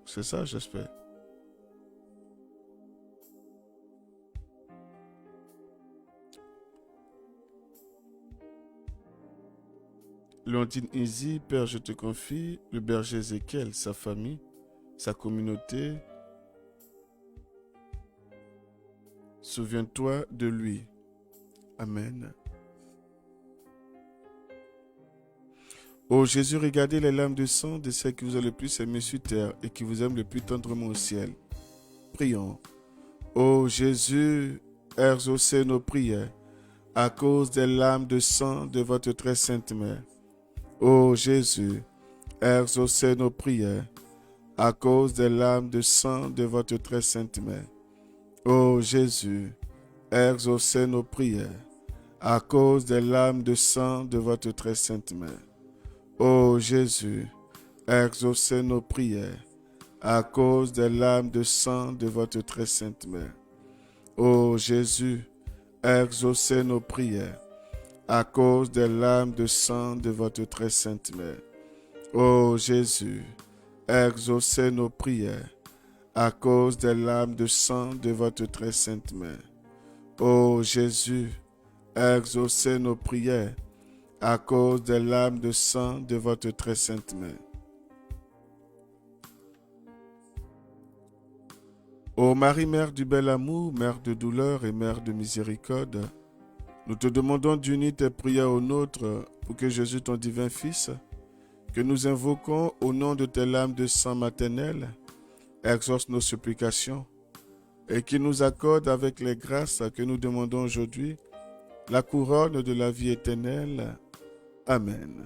C'est ça, j'espère. Leontine Izzy, Père, je te confie le berger Ézéchiel, sa famille, sa communauté. Souviens-toi de lui. Amen. Ô Jésus, regardez les larmes de sang de ceux qui vous ont le plus aimé sur terre et qui vous aiment le plus tendrement au ciel. Prions. Ô Jésus, exaucez nos prières à cause des larmes de sang de votre très sainte mère. Ô Jésus, exaucez nos prières à cause des larmes de sang de votre très sainte mère. Ô Jésus, exaucez nos prières à cause des larmes de sang de votre très sainte mère. Ô Jésus, exaucez nos prières à cause des larmes de sang de votre très sainte mère. Ô Jésus, exaucez nos prières à cause des larmes de sang de votre très sainte mère. Ô Jésus, exaucez nos prières à cause des larmes de sang de votre très sainte mère. Ô Jésus, exaucez nos prières à cause des larmes de sang de votre très sainte mère. Ô Marie, Mère du bel amour, Mère de douleur et Mère de miséricorde, nous te demandons d'unir tes prières aux nôtres pour que Jésus, ton divin Fils, que nous invoquons au nom de tes larmes de sang maternelles, exauce nos supplications et qu'il nous accorde avec les grâces que nous demandons aujourd'hui la couronne de la vie éternelle. Amen.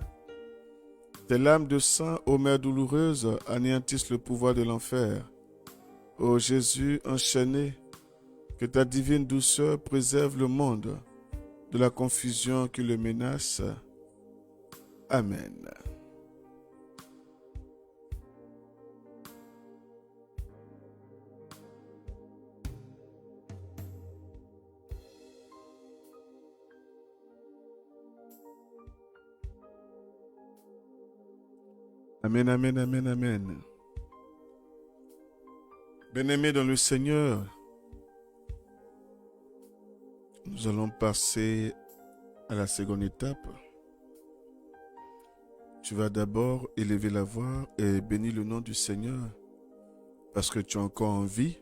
Tes larmes de sang, ô Mère douloureuse, anéantissent le pouvoir de l'enfer. Ô Jésus enchaîné, que ta divine douceur préserve le monde de la confusion qui le menace. Amen. Amen, amen, amen, amen. Bien-aimés dans le Seigneur, nous allons passer à la seconde étape. Tu vas d'abord élever la voix et bénir le nom du Seigneur parce que tu es encore en vie.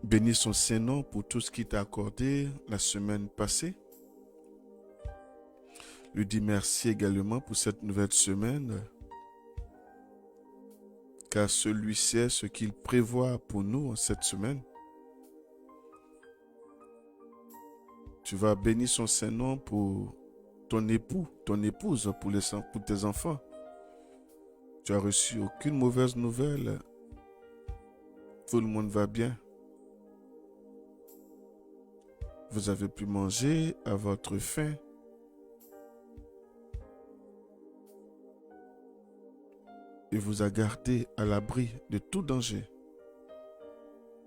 Bénis son Saint-Nom pour tout ce qu'il t'a accordé la semaine passée. Lui dis merci également pour cette nouvelle semaine, car celui sait ce qu'il prévoit pour nous en cette semaine. Tu vas bénir son Saint-Nom pour ton époux, ton épouse, pour tes enfants. Tu as reçu aucune mauvaise nouvelle. Tout le monde va bien. Vous avez pu manger à votre faim. Et vous a gardé à l'abri de tout danger.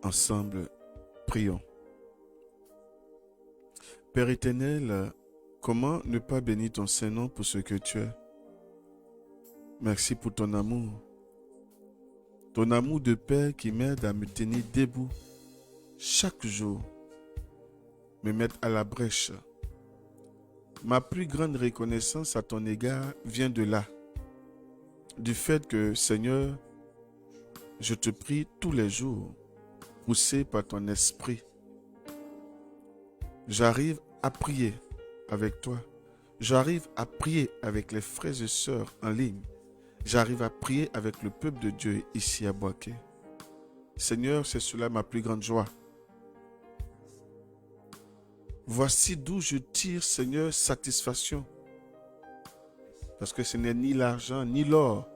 Ensemble, prions. Père éternel, comment ne pas bénir ton Saint-Nom pour ce que tu es? Merci pour ton amour. Ton amour de Père qui m'aide à me tenir debout chaque jour, me mettre à la brèche. Ma plus grande reconnaissance à ton égard vient de là. Du fait que, Seigneur, je te prie tous les jours, poussé par ton esprit. J'arrive à prier avec toi. J'arrive à prier avec les frères et sœurs en ligne. J'arrive à prier avec le peuple de Dieu ici à Boaké. Seigneur, c'est cela ma plus grande joie. Voici d'où je tire, Seigneur, satisfaction. Parce que ce n'est ni l'argent ni l'or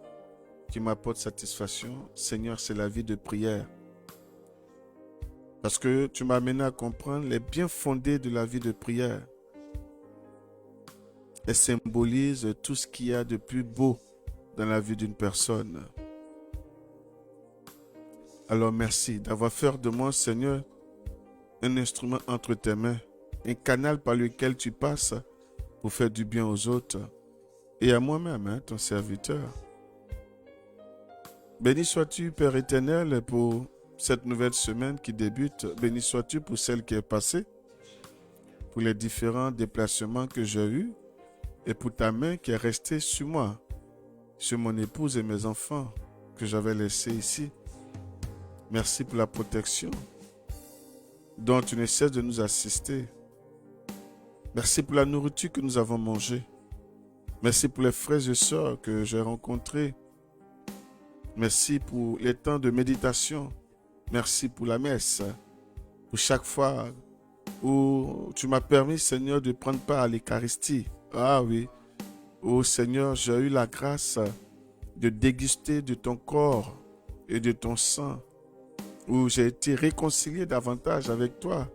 qui m'apporte satisfaction. Seigneur, c'est la vie de prière. Parce que tu m'as amené à comprendre les biens fondés de la vie de prière. Elle symbolise tout ce qu'il y a de plus beau dans la vie d'une personne. Alors merci d'avoir fait de moi, Seigneur, un instrument entre tes mains, un canal par lequel tu passes pour faire du bien aux autres et à moi-même, ton serviteur. Béni sois-tu, Père éternel, pour cette nouvelle semaine qui débute. Béni sois-tu pour celle qui est passée, pour les différents déplacements que j'ai eus et pour ta main qui est restée sur moi, sur mon épouse et mes enfants que j'avais laissés ici. Merci pour la protection dont tu ne cesses de nous assister. Merci pour la nourriture que nous avons mangée. Merci pour les frères et sœurs que j'ai rencontrés. Merci pour les temps de méditation. Merci pour la messe. Pour chaque fois où tu m'as permis, Seigneur, de prendre part à l'Eucharistie. Ah oui. Oh Seigneur, j'ai eu la grâce de déguster de ton corps et de ton sang, où j'ai été réconcilié davantage avec toi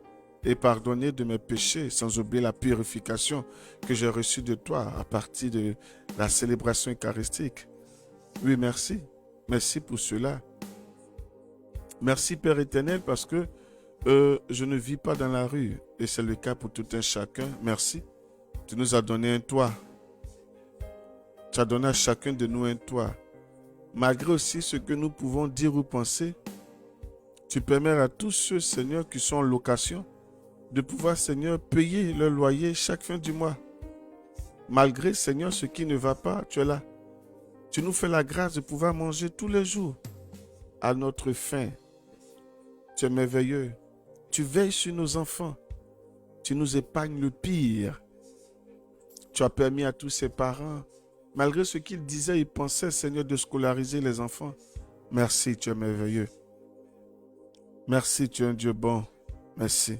et pardonné de mes péchés, sans oublier la purification que j'ai reçue de toi à partir de la célébration eucharistique. Oui, merci. Merci pour cela. Merci, Père éternel, parce que je ne vis pas dans la rue et c'est le cas pour tout un chacun. Merci. Tu nous as donné un toit. Tu as donné à chacun de nous un toit. Malgré aussi ce que nous pouvons dire ou penser, tu permets à tous ceux, Seigneur, qui sont en location, de pouvoir, Seigneur, payer leur loyer chaque fin du mois. Malgré, Seigneur, ce qui ne va pas, tu es là. Tu nous fais la grâce de pouvoir manger tous les jours à notre faim. Tu es merveilleux. Tu veilles sur nos enfants. Tu nous épargnes le pire. Tu as permis à tous ces parents, malgré ce qu'ils disaient, ils pensaient, Seigneur, de scolariser les enfants. Merci, tu es merveilleux. Merci, tu es un Dieu bon. Merci.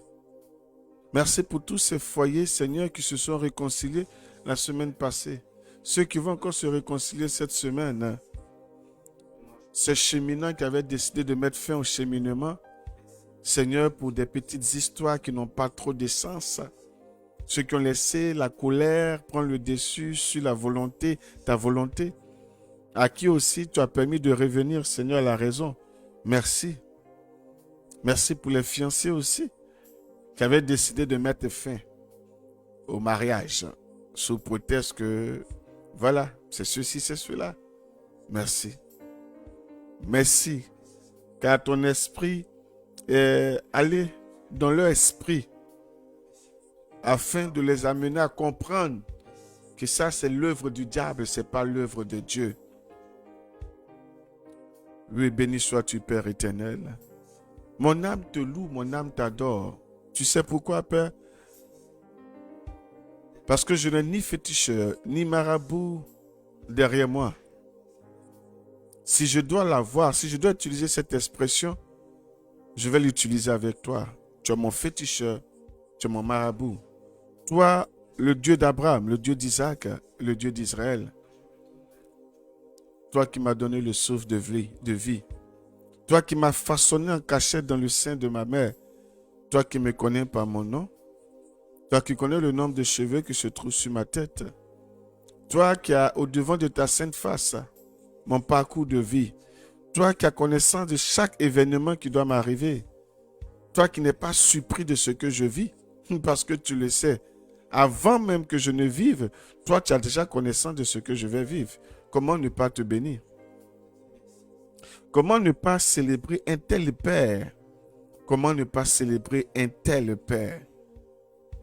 Merci pour tous ces foyers, Seigneur, qui se sont réconciliés la semaine passée. Ceux qui vont encore se réconcilier cette semaine. Ces cheminants qui avaient décidé de mettre fin au cheminement. Seigneur, pour des petites histoires qui n'ont pas trop de sens. Ceux qui ont laissé la colère prendre le dessus sur la volonté, ta volonté. À qui aussi tu as permis de revenir, Seigneur, à la raison. Merci. Merci pour les fiancés aussi, qui avaient décidé de mettre fin au mariage, sous prétexte que, voilà, c'est ceci, c'est cela. Merci. Merci, car ton esprit est allé dans leur esprit, afin de les amener à comprendre que ça, c'est l'œuvre du diable, ce n'est pas l'œuvre de Dieu. Oui, béni sois-tu, Père éternel. Mon âme te loue, mon âme t'adore. Tu sais pourquoi, Père? Parce que je n'ai ni féticheur, ni marabout derrière moi. Si je dois l'avoir, si je dois utiliser cette expression, je vais l'utiliser avec toi. Tu es mon féticheur, tu es mon marabout. Toi, le Dieu d'Abraham, le Dieu d'Isaac, le Dieu d'Israël. Toi qui m'as donné le souffle de vie. Toi qui m'as façonné en cachette dans le sein de ma mère. Toi qui me connais par mon nom. Toi qui connais le nombre de cheveux qui se trouvent sur ma tête. Toi qui as au devant de ta sainte face mon parcours de vie. Toi qui as connaissance de chaque événement qui doit m'arriver. Toi qui n'es pas surpris de ce que je vis, parce que tu le sais. Avant même que je ne vive, toi tu as déjà connaissance de ce que je vais vivre. Comment ne pas te bénir? Comment ne pas célébrer un tel Père? Comment ne pas célébrer un tel Père?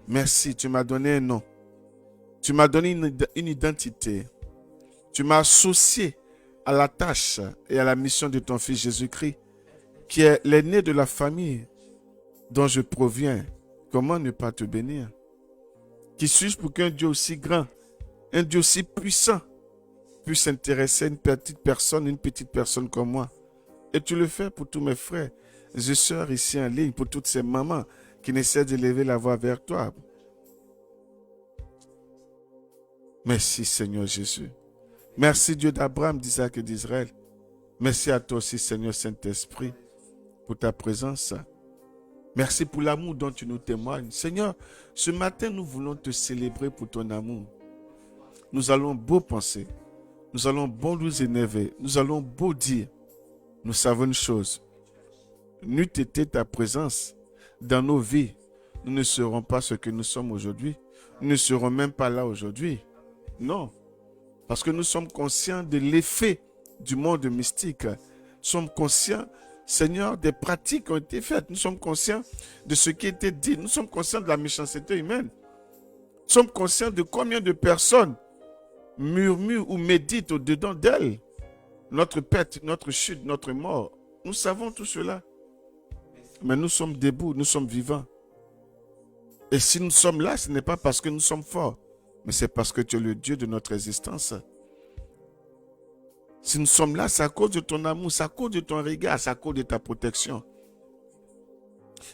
Merci, tu m'as donné un nom. Tu m'as donné une identité. Tu m'as associé à la tâche et à la mission de ton Fils Jésus-Christ, qui est l'aîné de la famille dont je proviens. Comment ne pas te bénir? Qui suis-je pour qu'un Dieu aussi grand, un Dieu aussi puissant puisse s'intéresser à une petite personne comme moi? Et tu le fais pour tous mes frères et sœurs ici en ligne, pour toutes ces mamans qui essaient d'élever la voix vers toi. Merci Seigneur Jésus. Merci Dieu d'Abraham, d'Isaac et d'Israël. Merci à toi aussi Seigneur Saint-Esprit pour ta présence. Merci pour l'amour dont tu nous témoignes. Seigneur, ce matin nous voulons te célébrer pour ton amour. Nous allons beau penser, nous allons beau nous énerver, nous allons beau dire. Nous savons une chose, n'eût été ta présence dans nos vies, nous ne serons pas ce que nous sommes aujourd'hui. Nous ne serons même pas là aujourd'hui. Non, parce que nous sommes conscients de l'effet du monde mystique. Nous sommes conscients, Seigneur, des pratiques qui ont été faites. Nous sommes conscients de ce qui a été dit. Nous sommes conscients de la méchanceté humaine. Nous sommes conscients de combien de personnes murmurent ou méditent au-dedans d'elles. Notre perte, notre chute, notre mort. Nous savons tout cela. Mais nous sommes debout, nous sommes vivants. Et si nous sommes là, ce n'est pas parce que nous sommes forts, mais c'est parce que tu es le Dieu de notre existence. Si nous sommes là, c'est à cause de ton amour, c'est à cause de ton regard, c'est à cause de ta protection.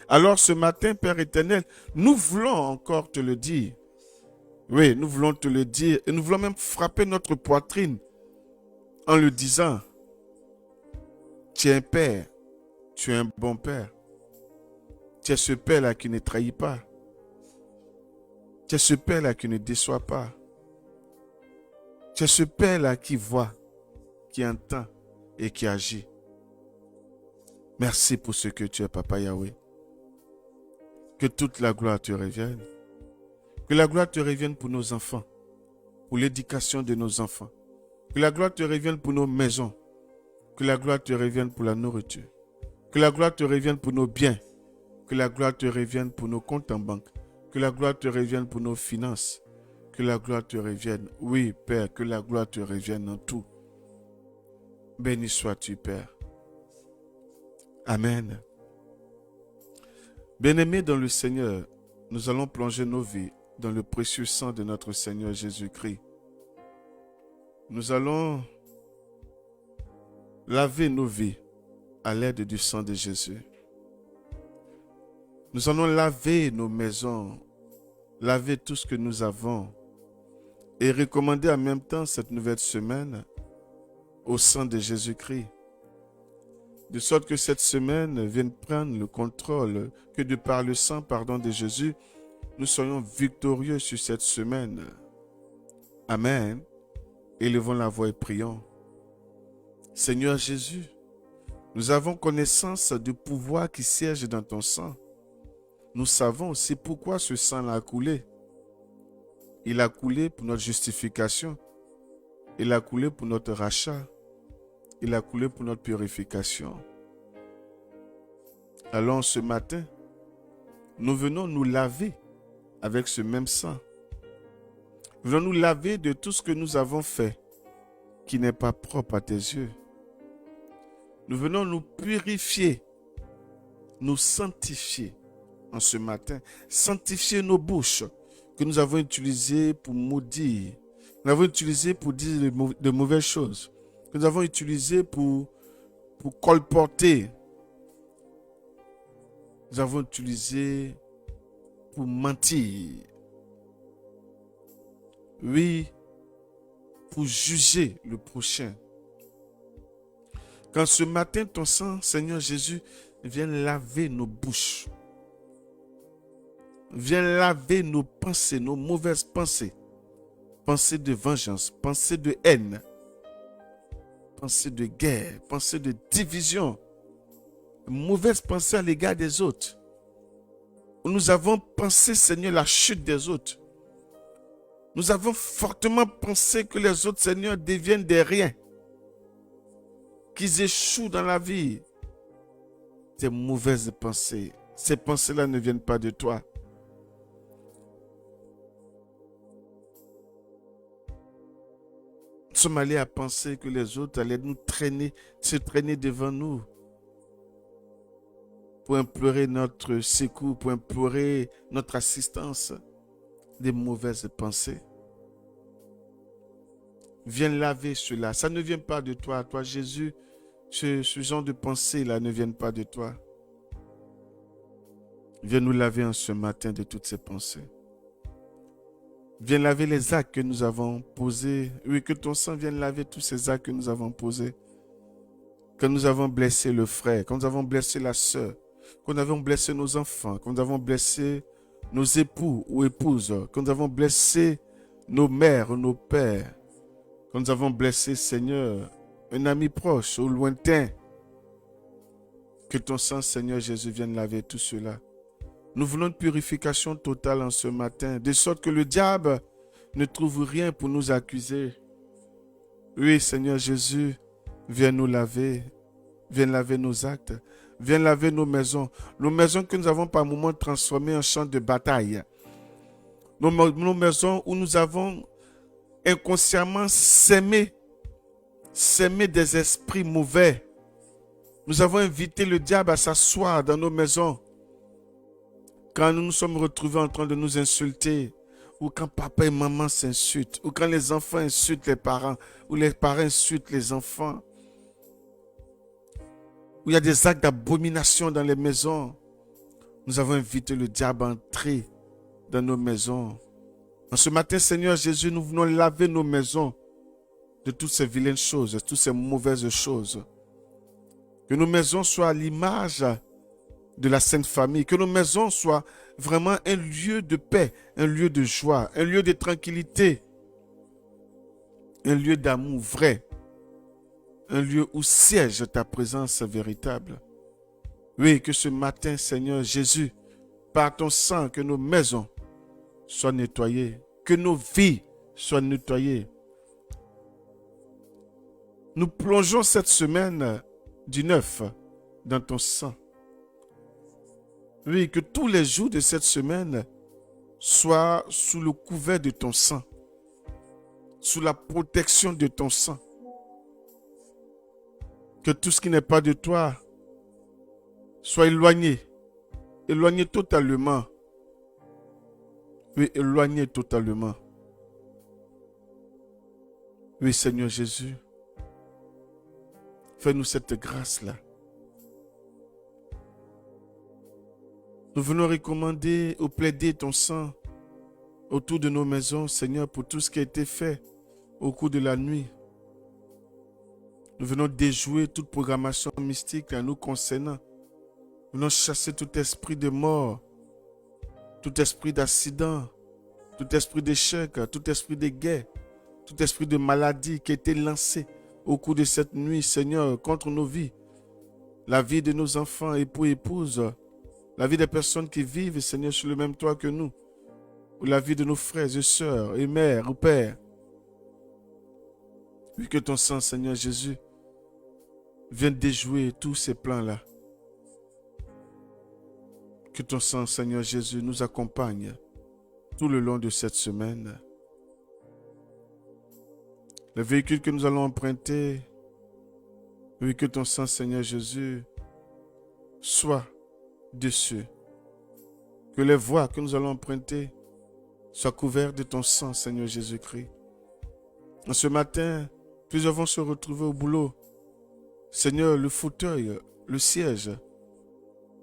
Alors ce matin, Père éternel, nous voulons encore te le dire. Oui, nous voulons te le dire et nous voulons même frapper notre poitrine en le disant, tu es un Père, tu es un bon Père. Tu es ce Père-là qui ne trahit pas. Tu es ce Père-là qui ne déçoit pas. Tu es ce Père-là qui voit, qui entend et qui agit. Merci pour ce que tu es, Papa Yahweh. Que toute la gloire te revienne. Que la gloire te revienne pour nos enfants, pour l'éducation de nos enfants. Que la gloire te revienne pour nos maisons. Que la gloire te revienne pour la nourriture. Que la gloire te revienne pour nos biens. Que la gloire te revienne pour nos comptes en banque. Que la gloire te revienne pour nos finances. Que la gloire te revienne. Oui, Père, que la gloire te revienne en tout. Béni sois-tu, Père. Amen. Bien-aimés dans le Seigneur, nous allons plonger nos vies dans le précieux sang de notre Seigneur Jésus-Christ. Nous allons laver nos vies à l'aide du sang de Jésus. Nous allons laver nos maisons, laver tout ce que nous avons et recommander en même temps cette nouvelle semaine au sang de Jésus-Christ. De sorte que cette semaine vienne prendre le contrôle, que de par le sang, de Jésus, nous soyons victorieux sur cette semaine. Amen. Élevons la voix et prions. Seigneur Jésus, nous avons connaissance du pouvoir qui siège dans ton sang. Nous savons aussi pourquoi ce sang a coulé. Il a coulé pour notre justification. Il a coulé pour notre rachat. Il a coulé pour notre purification. Alors ce matin, nous venons nous laver avec ce même sang. Nous venons nous laver de tout ce que nous avons fait qui n'est pas propre à tes yeux. Nous venons nous purifier, nous sanctifier en ce matin. Sanctifier nos bouches que nous avons utilisées pour maudire. Nous avons utilisées pour dire de mauvaises choses. Que nous avons utilisées pour colporter. Nous avons utilisé pour mentir. Oui, pour juger le prochain. Quand ce matin, ton sang, Seigneur Jésus, vient laver nos bouches. Viens laver nos pensées, nos mauvaises pensées. Pensées de vengeance, pensées de haine, pensées de guerre, pensées de division. Mauvaises pensées à l'égard des autres. Nous avons pensé, Seigneur, la chute des autres. Nous avons fortement pensé que les autres, Seigneur, deviennent des riens. Qu'ils échouent dans la vie. Ces mauvaises pensées, ces pensées-là ne viennent pas de toi. Nous sommes allés à penser que les autres allaient nous traîner, se traîner devant nous pour implorer notre secours, pour implorer notre assistance. des mauvaises pensées. Viens laver cela. Ça ne vient pas de toi. Toi, Jésus, ce genre de pensées-là ne viennent pas de toi. Viens nous laver en ce matin de toutes ces pensées. Viens laver les actes que nous avons posés. Oui, que ton sang vienne laver tous ces actes que nous avons posés. Quand nous avons blessé le frère, quand nous avons blessé la sœur, quand nous avons blessé nos enfants, quand nous avons blessé nos époux ou épouses, quand nous avons blessé nos mères ou nos pères, quand nous avons blessé, Seigneur, un ami proche ou lointain, que ton sang, Seigneur Jésus, vienne laver tout cela. Nous voulons une purification totale en ce matin, de sorte que le diable ne trouve rien pour nous accuser. Oui, Seigneur Jésus, viens nous laver, viens laver nos actes, viens laver nos maisons que nous avons par moments transformées en champ de bataille. Nos maisons où nous avons inconsciemment sémé des esprits mauvais. Nous avons invité le diable à s'asseoir dans nos maisons. Quand nous nous sommes retrouvés en train de nous insulter, ou quand papa et maman s'insultent, ou quand les enfants insultent les parents, ou les parents insultent les enfants, où il y a des actes d'abomination dans les maisons, nous avons invité le diable à entrer dans nos maisons. En ce matin, Seigneur Jésus, nous venons laver nos maisons de toutes ces vilaines choses, de toutes ces mauvaises choses. Que nos maisons soient à l'image de la Sainte Famille, que nos maisons soient vraiment un lieu de paix, un lieu de joie, un lieu de tranquillité, un lieu d'amour vrai, un lieu où siège ta présence véritable. Oui, que ce matin, Seigneur Jésus, par ton sang, que nos maisons soient nettoyées, que nos vies soient nettoyées. Nous plongeons cette semaine du 9 dans ton sang. Oui, que tous les jours de cette semaine soient sous le couvert de ton sang, sous la protection de ton sang. Que tout ce qui n'est pas de toi soit éloigné, éloigné totalement. Oui, éloigné totalement. Oui, Seigneur Jésus, fais-nous cette grâce-là. Nous venons recommander ou plaider ton sang autour de nos maisons, Seigneur, pour tout ce qui a été fait au cours de la nuit. Nous venons déjouer toute programmation mystique à nous concernant. Nous venons chasser tout esprit de mort, tout esprit d'accident, tout esprit d'échec, tout esprit de guerre, tout esprit de maladie qui a été lancé au cours de cette nuit, Seigneur, contre nos vies, la vie de nos enfants, époux, épouses, la vie des personnes qui vivent, Seigneur, sur le même toit que nous, ou la vie de nos frères et sœurs, et mères ou pères. Oui, que ton sang, Seigneur Jésus, vienne déjouer tous ces plans-là. Que ton sang, Seigneur Jésus, nous accompagne tout le long de cette semaine. Le véhicule que nous allons emprunter, oui, que ton sang, Seigneur Jésus, soit dessus. Que les voies que nous allons emprunter soient couvertes de ton sang, Seigneur Jésus-Christ. En ce matin, plusieurs vont se retrouver au boulot. Seigneur, le fauteuil, le siège,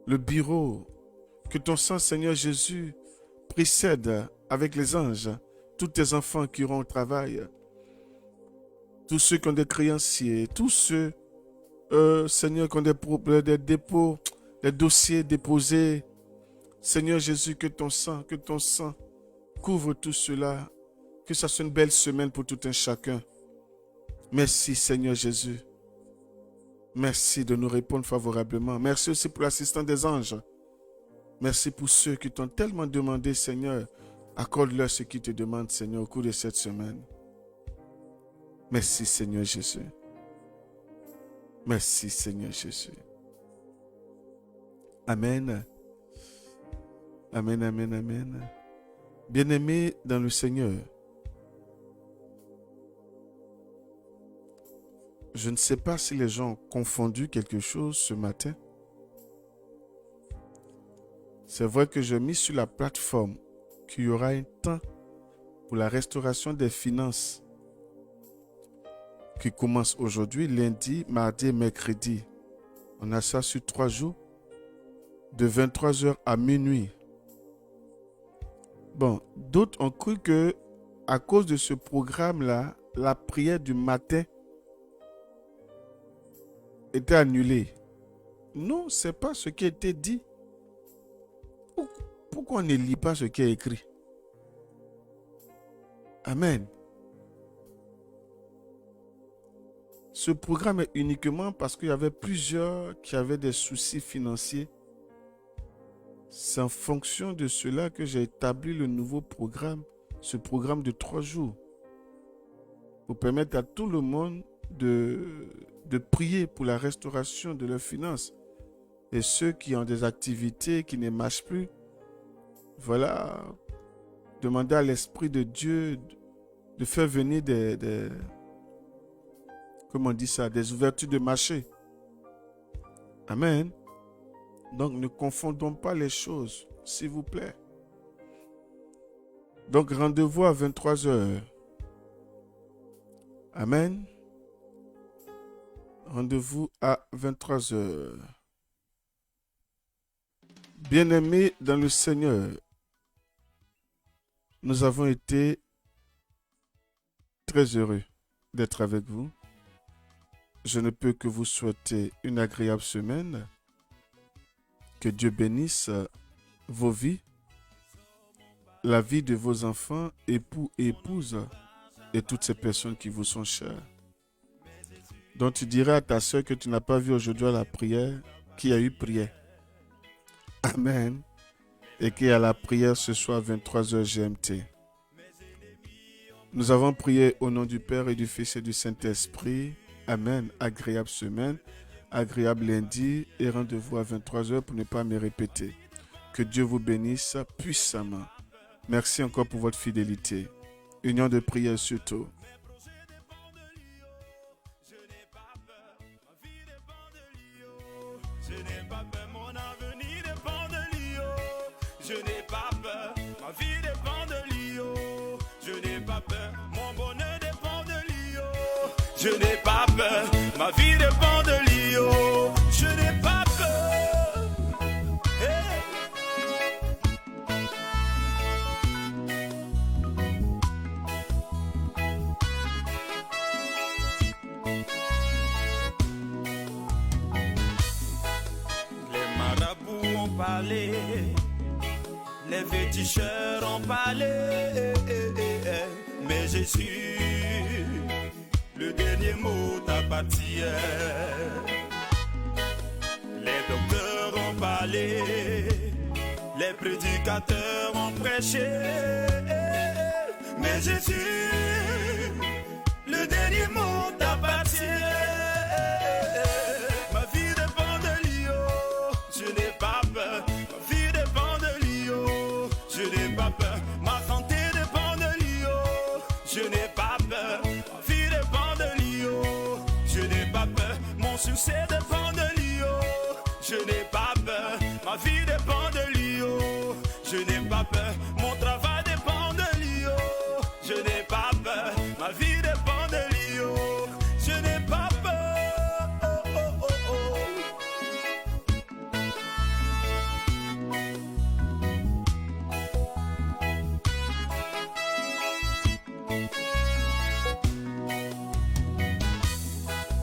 le bureau, que ton sang, Seigneur Jésus, précède avec les anges tous tes enfants qui iront au travail, tous ceux qui ont des créanciers, tous ceux, Seigneur, qui ont des dépôts, des dossiers déposés. Seigneur Jésus, que ton sang couvre tout cela, que ça soit une belle semaine pour tout un chacun. Merci, Seigneur Jésus. Merci de nous répondre favorablement. Merci aussi pour l'assistance des anges. Merci pour ceux qui t'ont tellement demandé, Seigneur. Accorde-leur ce qu'ils te demandent, Seigneur, au cours de cette semaine. Merci, Seigneur Jésus. Merci, Seigneur Jésus. Amen. Amen, amen, amen. Bien-aimés dans le Seigneur, je ne sais pas si les gens ont confondu quelque chose ce matin. C'est vrai que j'ai mis sur la plateforme qu'il y aura un temps pour la restauration des finances qui commence aujourd'hui, lundi, mardi et mercredi. On a ça sur 3 jours, de 23h à minuit. Bon, d'autres ont cru que à cause de ce programme-là, la prière du matin était annulée. Non, ce n'est pas ce qui a été dit. Pourquoi on ne lit pas ce qui est écrit? Amen. Ce programme est uniquement parce qu'il y avait plusieurs qui avaient des soucis financiers. C'est en fonction de cela que j'ai établi le nouveau programme, ce programme de 3 jours, pour permettre à tout le monde de prier pour la restauration de leurs finances. Et ceux qui ont des activités qui ne marchent plus, voilà, demander à l'Esprit de Dieu de faire venir comment on dit ça, des ouvertures de marché. Amen. Donc ne confondons pas les choses, s'il vous plaît. Donc rendez-vous à 23h. Amen. Rendez-vous à 23h. Bien-aimés dans le Seigneur, nous avons été très heureux d'être avec vous. Je ne peux que vous souhaiter une agréable semaine. Que Dieu bénisse vos vies, la vie de vos enfants, époux et épouses, et toutes ces personnes qui vous sont chères. Donc tu diras à ta soeur que tu n'as pas vu aujourd'hui à la prière, qu'il y a eu prière. Amen. Et qu'il y a la prière ce soir 23h GMT. Nous avons prié au nom du Père et du Fils et du Saint-Esprit. Amen. Agréable semaine, agréable lundi et rendez-vous à 23h pour ne pas me répéter. Que Dieu vous bénisse puissamment. Merci encore pour votre fidélité. Union de prière surtout. Je n'ai pas peur, mon avenir dépend de lui. Je n'ai pas peur, ma vie dépend de lui. Je n'ai pas peur, mon bonheur dépend de lui. Je n'ai pas peur, ma vie dépend de lui. Je n'ai pas peur. Hey. Les marabouts ont parlé, les féticheurs ont parlé, mais Jésus, le dernier mot t'appartient. Les docteurs ont parlé, les prédicateurs ont prêché, mais Jésus, le dernier mot t'appartient. Ma vie dépend de lui, je n'ai pas peur. Ma vie dépend de lui, je n'ai pas peur. Ma santé dépend de lui, je n'ai pas peur. Ma vie dépend de lui, je n'ai pas peur. Mon succès dépend de lui, je n'ai pas peur. Ma vie dépend de lui, je n'ai pas peur. Mon travail dépend de lui, je n'ai pas peur. Ma vie dépend de lui, je n'ai pas peur. Oh, oh, oh, oh.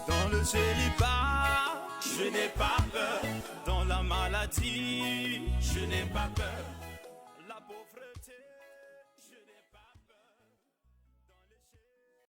Dans le célibat, je n'ai pas peur. Dans la maladie, je n'ai pas peur.